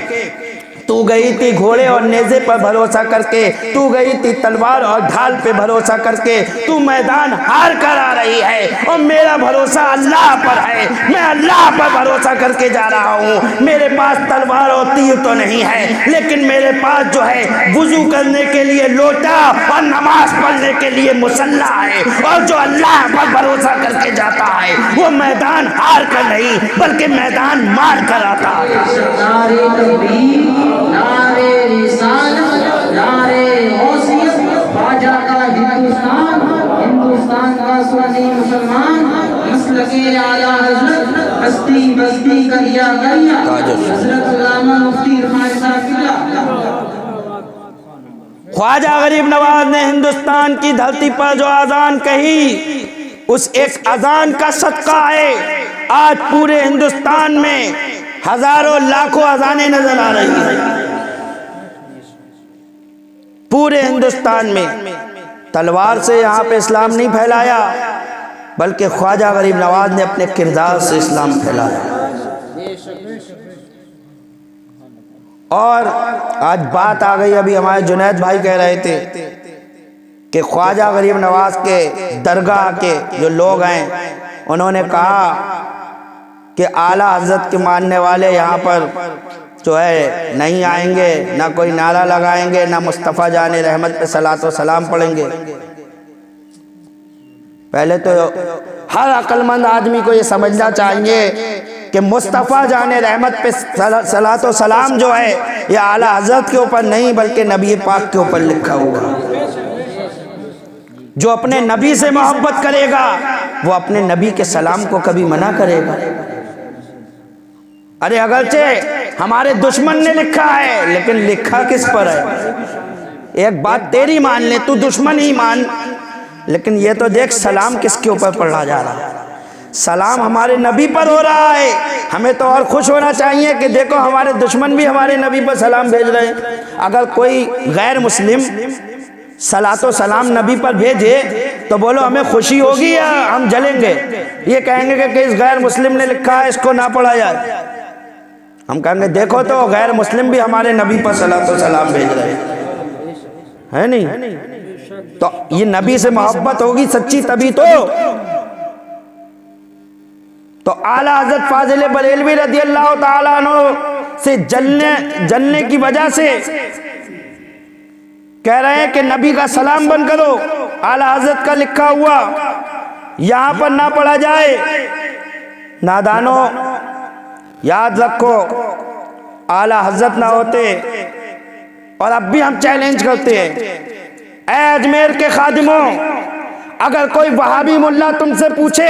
तू गई थी घोड़े और नेज़े पर भरोसा करके, तू गई थी तलवार और ढाल पे भरोसा करके, तू मैदान हार कर आ रही है और मेरा भरोसा अल्लाह पर है। मैं अल्लाह पर भरोसा करके जा रहा हूँ। मेरे पास तलवार और तीर तो नहीं है, लेकिन मेरे पास जो है वुजू करने के लिए लोटा और नमाज पढ़ने के लिए मुसल्ला है। और जो अल्लाह पर भरोसा करके जाता है वो मैदान हार कर नहीं बल्कि मैदान मार कर आता है। नारे तकबीर, नारे रिसालत, नारे गौसियत, ख्वाजा का हिंदुस्तान, हिंदुस्तान का सुन्नी मुसलमान, मसलके आला हज़रत, बस्ती बस्ती करिया करिया, हज़रत अल्लामा मुफ्ती इरफान साहब किबला। ख्वाजा गरीब नवाज ने हिंदुस्तान की धरती पर जो अजान कही, उस एक अजान का सदका है आज पूरे हिंदुस्तान में हजारों लाखों अजानें नजर आ रही हैं। पूरे हिंदुस्तान में तलवार से यहाँ पे इस्लाम नहीं फैलाया, बल्कि ख्वाजा गरीब नवाज ने अपने किरदार से इस्लाम फैलाया। और आज बात आ गई, अभी हमारे जुनैद भाई कह रहे थे कि ख्वाजा गरीब नवाज के दरगाह के जो लोग हैं उन्होंने कहा कि आला हजरत के मानने वाले यहाँ पर जो है नहीं आएंगे, ना कोई नारा लगाएंगे, ना मुस्तफ़ा जाने रहमत पे सलात व सलाम पढ़ेंगे। पहले तो हर अक्लमंद आदमी को ये समझना चाहिए कि मुस्तफ़ा जाने रहमत पे सलात व सलाम जो है ये आला हजरत के ऊपर नहीं बल्कि नबी पाक के ऊपर लिखा हुआ। जो अपने नबी से मोहब्बत करेगा वो अपने नबी के सलाम को कभी मना करेगा। अरे अगरचे हमारे दुश्मन ने लिखा है, लेकिन लिखा किस पर है? एक बात तेरी मान ले, तू दुश्मन ही मान, लेकिन ये तो देख सलाम किसके ऊपर पढ़ा जा रहा है। सलाम हमारे नबी पर हो रहा है। हमें तो और खुश होना चाहिए कि देखो हमारे दुश्मन भी हमारे नबी पर सलाम भेज रहे हैं। अगर कोई गैर मुस्लिम सलातो सलाम नबी पर भेजे तो बोलो हमें खुशी होगी या हम जलेंगे? ये कहेंगे कि इस गैर मुस्लिम ने लिखा है, इसको ना पढ़ा जाए। हम कहेंगे देखो तो गैर मुस्लिम भी हमारे नबी पर सलातो सलाम भेज रहे हैं, है नहीं? तो ये नबी से मोहब्बत होगी सच्ची तभी तो आला हज़रत फाजिल बरेलवी रज़ी अल्लाह ताला अन्हु से जलने की वजह से कह रहे हैं कि नबी का सलाम बंद करो। आला हज़रत का लिखा हुआ यहाँ पर ना पढ़ा जाए। नादानो याद रखो, आला हज़रत ना होते, और अब भी हम चैलेंज करते हैं, ऐ अजमेर के खादिमों, अगर कोई वहाबी मुल्ला तुमसे पूछे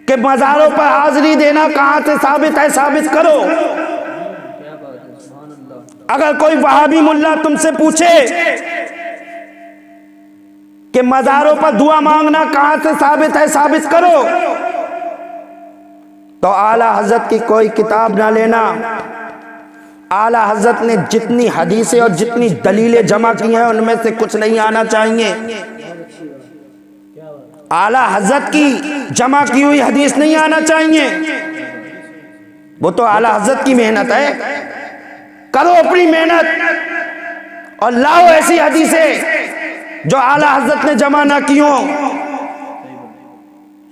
कि मज़ारों पर हाजिरी देना कहाँ से साबित है, साबित करो। अगर कोई वहाबी मुल्ला तुमसे पूछे कि मज़ारों पर दुआ मांगना कहाँ से साबित है, साबित करो, तो आला हज़रत की कोई किताब ना लेना। आला हज़रत ने जितनी हदीसें और जितनी दलीलें जमा की हैं उनमें से कुछ नहीं आना चाहिए। आला हज़रत की जमा की हुई हदीस नहीं आना चाहिए। वो तो आला हज़रत की मेहनत है, करो अपनी मेहनत और लाओ ऐसी हदीसें जो आला हज़रत ने जमा ना की हो,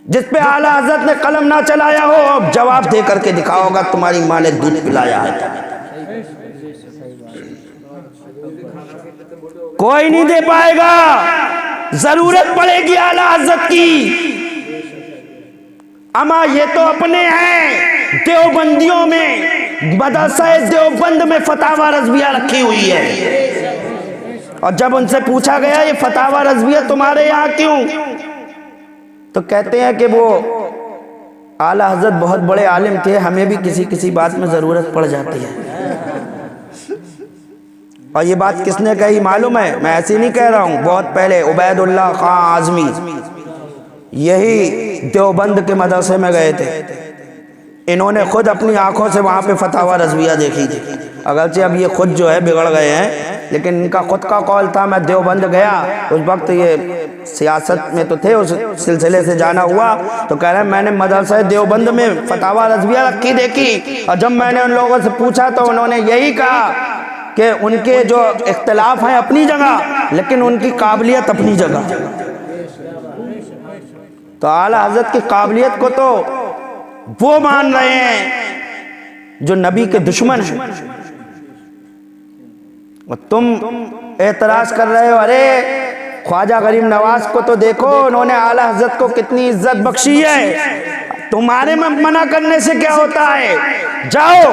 जिस पे आला हज़रत ने कलम ना चलाया हो। अब जवाब दे करके दिखाओगा तुम्हारी माँ ने दूध पिलाया है। कोई नहीं दे पाएगा, जरूरत पड़ेगी आला हज़रत की। अमा ये तो अपने हैं देवबंदियों में, मदरसा देवबंद में फतावा रज़विया रखी हुई है। और जब उनसे पूछा गया ये फतावा रज़विया तुम्हारे यहाँ क्यों, तो कहते हैं कि वो आला हज़रत बहुत बड़े आलिम थे, हमें भी किसी किसी बात में ज़रूरत पड़ जाती है। और ये बात किसने कही मालूम है? मैं ऐसे नहीं कह रहा हूँ, बहुत पहले उबैदुल्लाह खां आज़मी यही देवबंद के मदरसे में गए थे। इन्होंने खुद अपनी आंखों से वहाँ पे फतावा रज़विया देखी थी। अगरचे अब ये खुद जो है बिगड़ गए हैं, लेकिन इनका खुद का कौल था। मैं देवबंद गया, उस वक्त ये सियासत में तो थे, उस सिलसिले से जाना हुआ, तो कह रहे हैं मैंने मदरसा देवबंद में फतावा रज़विया रखी देखी, और जब मैंने उन लोगों से पूछा तो उन्होंने यही कहा कि उनके जो इख्तिलाफ हैं अपनी जगह, लेकिन उनकी काबिलियत अपनी जगह। तो आला हज़रत की काबिलियत को तो वो मान रहे हैं जो नबी के दुश्मन हैं, और तुम एतराज कर रहे हो। अरे ख्वाजा गरीब नवाज को तो देखो, उन्होंने आला हज़रत को कितनी इज्जत बख्शी है। तुम्हारे में मना करने से क्या होता है? जाओ,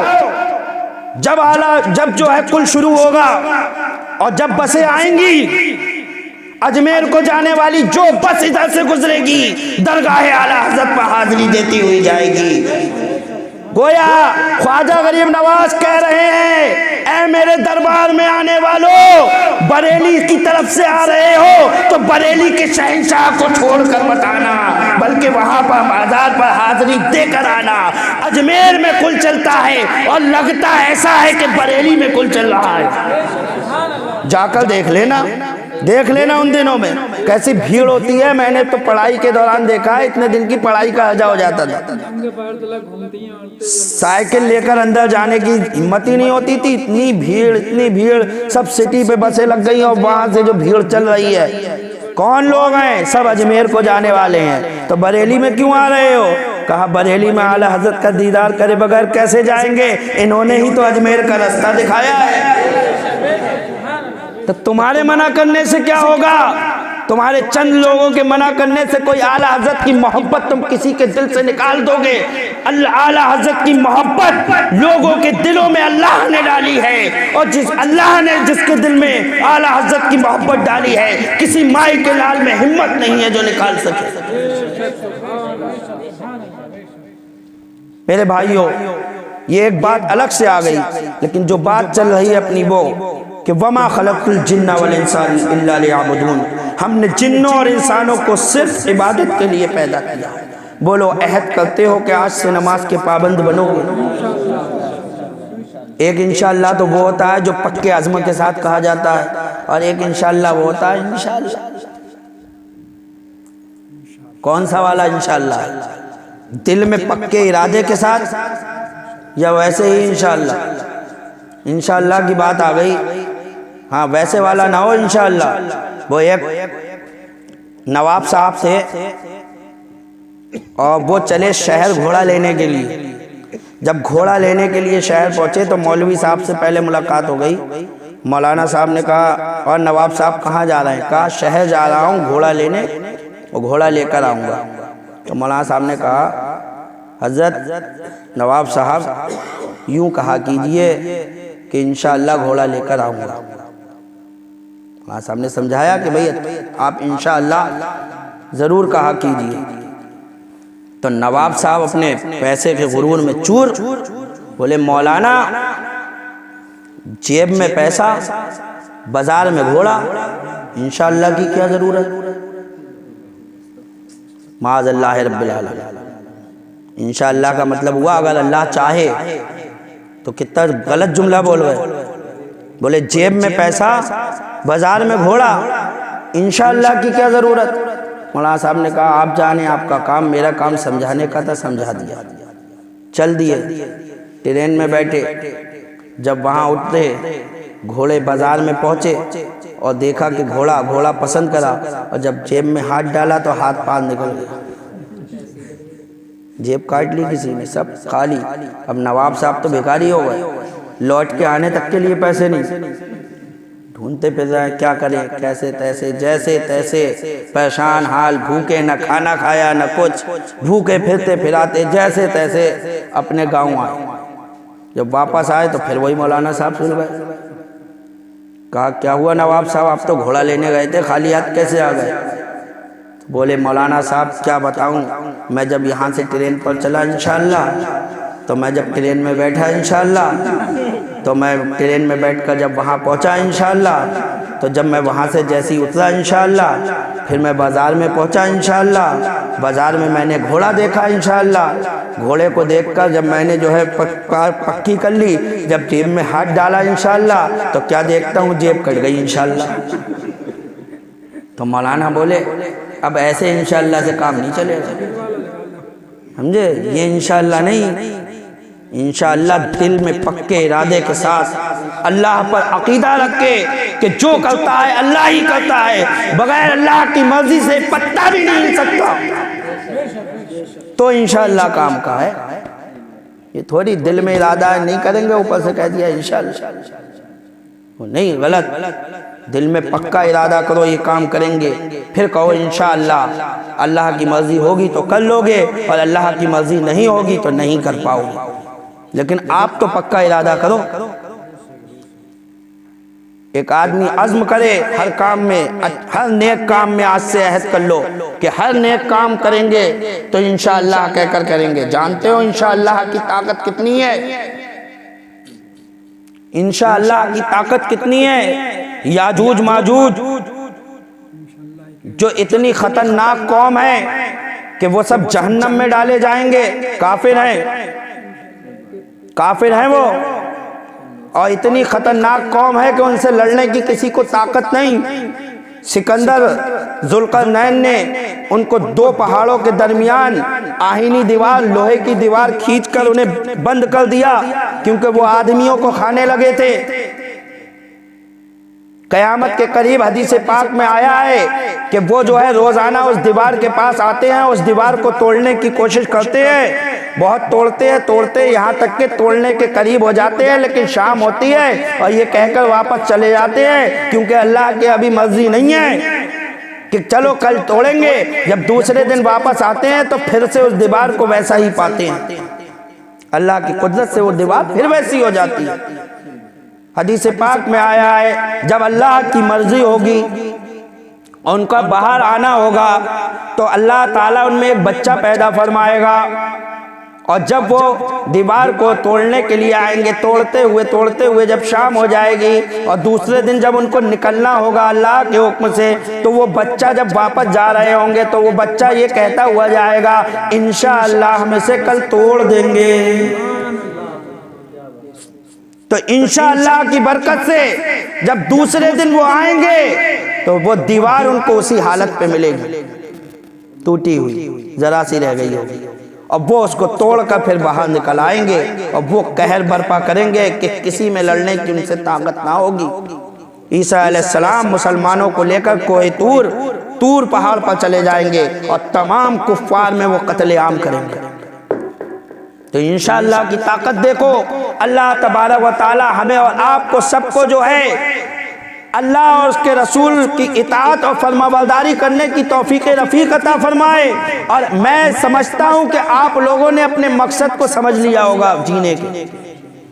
जब जो है कुल शुरू होगा और जब बसें आएंगी अजमेर को जाने वाली, जो बस इधर से गुजरेगी दरगाह आला हज़रत पर हाजिरी देती हुई जाएगी। गोया ख्वाजा गरीब नवाज कह रहे हैं, ऐ मेरे दरबार में आने वालों, बरेली की तरफ से आ रहे हो तो बरेली के शहंशाह को छोड़कर मत आना, बल्कि वहां पर बाजार पर हाजिरी देकर आना। अजमेर में कुल चलता है और लगता ऐसा है कि बरेली में कुल चल रहा है। जाकर देख लेना उन दिनों में कैसी भीड़ होती है। मैंने तो पढ़ाई के दौरान देखा है, इतने दिन की पढ़ाई का हजा हो जाता था, साइकिल लेकर अंदर जाने की हिम्मत ही नहीं होती थी। इतनी भीड़, सब सिटी पे बसें लग गई और वहां से जो भीड़ चल रही है, कौन लोग हैं? सब अजमेर को जाने वाले हैं। तो बरेली में क्यों आ रहे हो? कहा बरेली में आला हज़रत का दीदार करे बगैर कैसे जाएंगे? इन्होंने ही तो अजमेर का रास्ता दिखाया है। तो तुम्हारे मना करने से क्या होगा? तुम्हारे चंद लोगों के मना करने से कोई आला हज़रत की मोहब्बत तुम किसी के दिल से निकाल दोगे? आला हज़रत की मोहब्बत लोगों के दिलों में अल्लाह ने डाली है, और जिस अल्लाह ने जिसके दिल में आला हज़रत की मोहब्बत डाली है, किसी माई के लाल में हिम्मत नहीं है जो निकाल सके। मेरे भाइयों, ये एक बात अलग से आ गई, लेकिन जो बात चल रही है अपनी वो कि वमा खलक़ुल जिन्ना वल इंसान इल्ला लियअबुदून, हमने जिन्नों और इंसानों को सिर्फ इबादत के लिए पैदा किया। बोलो, अहद करते हो कि आज से नमाज के पाबंद बनोगे? एक इंशाअल्लाह तो वो होता है जो पक्के अज़्म के साथ कहा जाता है, और एक इंशाअल्लाह वो होता है इंशाअल्लाह। कौन सा वाला इंशाअल्लाह? दिल में पक्के इरादे के साथ, या वैसे ही इंशाअल्लाह? इंशाअल्लाह की बात आ गई, हाँ वैसे वाला ना हो इंशाअल्लाह। वो एक नवाब साहब थे और वो चले शहर घोड़ा लेने के लिए। जब घोड़ा लेने के लिए शहर पहुंचे तो मौलवी साहब से पहले मुलाकात हो गई। मौलाना साहब ने कहा, और नवाब साहब कहाँ जा रहे हैं? कहा शहर जा रहा हूँ घोड़ा लेने, और घोड़ा लेकर आऊँगा। तो मौलाना साहब ने कहा, हज़रत नवाब साहब यूँ कहा कीजिए कि इंशाअल्लाह घोड़ा लेकर आऊँगा। मौलाना साहब ने समझाया कि भाई आप इंशाअल्लाह ज़रूर कहा कीजिए। तो नवाब साहब अपने पैसे के गुरूर में चूर, बोले मौलाना जेब में पैसा, बाजार में घोड़ा, इंशाअल्लाह की क्या ज़रूरत? माज़ल्लाह रब्बिल आलमीन। इंशाअल्लाह का मतलब हुआ अगर अल्लाह चाहे तो कितना गलत जुमला बोल गए। बोले जेब में पैसा, बाजार में घोड़ा, इंशाअल्लाह की क्या ज़रूरत? मौलाना साहब ने कहा, आप जाने, आपका काम, मेरा काम समझाने का था, समझा दिया। चल दिए, ट्रेन में बैठे। जब वहाँ उतरे, घोड़े बाजार में पहुँचे और देखा कि घोड़ा पसंद करा, और जब जेब में हाथ डाला तो हाथ पार निकल गया, जेब काट ली किसी ने, सब खाली। अब नवाब साहब तो भिखारी हो गए, लौट के आने तक के लिए पैसे नहीं। ढूंढते फिर रहे, क्या करें, कैसे तैसे, जैसे तैसे परेशान हाल, भूखे, न खाना खाया न कुछ, भूखे फिरते फिराते जैसे तैसे अपने गांव आए। जब वापस आए तो फिर वही मौलाना साहब सुन गए। कहा, क्या हुआ नवाब साहब, आप तो घोड़ा लेने गए थे, खाली हाथ कैसे आ गए? तो बोले, मौलाना साहब क्या बताऊं, मैं जब यहाँ से ट्रेन पर चला इंशाअल्लाह, तो मैं जब ट्रेन में बैठा इंशाअल्लाह, तो मैं ट्रेन में बैठकर जब वहाँ पहुँचा इंशाअल्लाह, तो जब मैं वहाँ से जैसे ही उतरा इंशाअल्लाह, फिर मैं बाज़ार में पहुँचा इंशाअल्लाह। बाज़ार में मैंने घोड़ा देखा इंशाअल्लाह। घोड़े को देखकर जब मैंने जो है पक्की कर ली, जब जेब में हाथ डाला इंशाअल्लाह, तो क्या देखता हूँ, जेब कट गई इंशाअल्लाह। तो मौलाना बोले अब ऐसे इंशाअल्लाह से काम नहीं चलेगा, समझे? ये इंशाअल्लाह नहीं, इंशाअल्लाह दिल में पक्के इरादे के साथ अल्लाह पर अकीदा रख के कि जो करता है अल्लाह ही करता है, बगैर अल्लाह की मर्जी से पत्ता भी नहीं हिल सकता, तो इंशाअल्लाह काम का है। ये थोड़ी दिल में इरादा नहीं करेंगे ऊपर से कह दिया इंशाअल्लाह, वो नहीं, गलत। दिल में पक्का इरादा करो ये काम करेंगे, फिर कहो इंशाअल्लाह अल्लाह की मर्जी होगी तो कर लोगे, और अल्लाह की मर्जी नहीं होगी तो नहीं कर पाओगे। लेकिन आप तो पक्का इरादा करो। एक आदमी अज़्म करे हर काम में, हर नेक काम में आज से अहद कर लो कि हर नेक काम करेंगे तो इंशाअल्लाह कहकर करेंगे। जानते हो इंशाअल्लाह की ताकत कितनी है? इंशाअल्लाह की ताकत कितनी है? याजूज माजूज जो इतनी खतरनाक कौम है कि वो सब जहन्नम में डाले जाएंगे, काफिर हैं वो, और इतनी खतरनाक कौम है कि उनसे लड़ने की किसी को ताकत नहीं। सिकंदर जुल्करनैन ने उनको 2 पहाड़ों के दरमियान आहीनी दीवार, लोहे की दीवार खींचकर उन्हें बंद कर दिया, क्योंकि वो आदमियों को खाने लगे थे। कयामत के करीब हदीस पाक में आया है कि वो जो है रोजाना उस दीवार के पास आते हैं, उस दीवार को तोड़ने की कोशिश करते हैं, बहुत तोड़ते यहाँ तक के तोड़ने के करीब हो जाते हैं, लेकिन शाम होती है और ये कहकर वापस चले जाते हैं, क्योंकि अल्लाह की अभी मर्जी नहीं है कि चलो कल तोड़ेंगे। जब दूसरे दिन वापस आते हैं तो फिर से उस दीवार को वैसा ही पाते हैं। अल्लाह की कुदरत से वो दीवार फिर वैसी हो जाती है। हदीस पाक में आया है जब अल्लाह की मर्जी होगी और उनका बाहर आना होगा तो अल्लाह ताला उनमें एक बच्चा पैदा फरमाएगा, और जब वो दीवार को तोड़ने के लिए आएंगे, तोड़ते हुए जब शाम हो जाएगी और दूसरे दिन जब उनको निकलना होगा अल्लाह के हुक्म से, तो वो बच्चा जब वापस जा रहे होंगे तो वो बच्चा ये कहता हुआ जाएगा इंशाअल्लाह हम इसे कल तोड़ देंगे। तो इंशाअल्लाह की बरकत से जब दूसरे दिन वो आएंगे तो वो दीवार उनको उसी हालत पे मिलेगी, टूटी हुई, जरा सी रह गई होगी, और वो उसको तोड़कर फिर बाहर निकल आएंगे और वो कहर बर्पा करेंगे कि किसी में लड़ने की उनसे ताकत ना होगी। ईसा अलैहिस्सलाम मुसलमानों को लेकर कोहे तूर पहाड़ पर चले जाएंगे और तमाम कुफ्फार में वो कत्लेआम करेंगे। तो इंशाअल्लाह की ताकत देखो, अल्लाह तबारक व तआला हमें और आपको सबको जो है अल्लाह और उसके रसूल की इताअत और फरमाबरदारी करने की तौफीक रफ़ीक अता फरमाए। और मैं समझता हूँ कि आप लोगों ने अपने मकसद को समझ लिया होगा जीने के,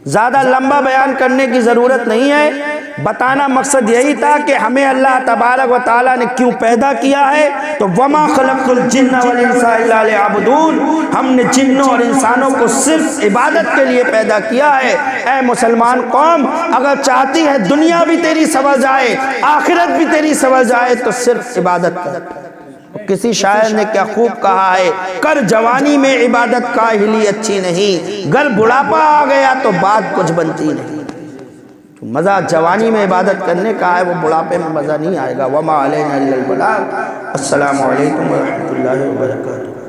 ज़्यादा लंबा बयान करने की ज़रूरत नहीं है। बताना मकसद यही था कि हमें अल्लाह तबारक व तआला ने क्यों पैदा किया है। तो वमा खलक़तुल जिन्न वल इंसा इल्ला लियअबुदून, हमने जिन्नों और इंसानों को सिर्फ इबादत के लिए पैदा किया है। ऐ मुसलमान कौम, अगर चाहती है दुनिया भी तेरी संवर जाए, आखिरत भी तेरी संवर जाए, तो सिर्फ इबादत कर। किसी शायर ने क्या खूब कहा है, कर जवानी में इबादत काहिली अच्छी नहीं, गर बुढ़ापा आ गया तो बात कुछ बनती नहीं। मज़ा जवानी में इबादत करने का है, वो बुढ़ापे में मज़ा नहीं आएगा। वमा अलैना इल्लल बलाग। अस्सलामु अलैकुम व रहमतुल्लाहि व बरकातुहू।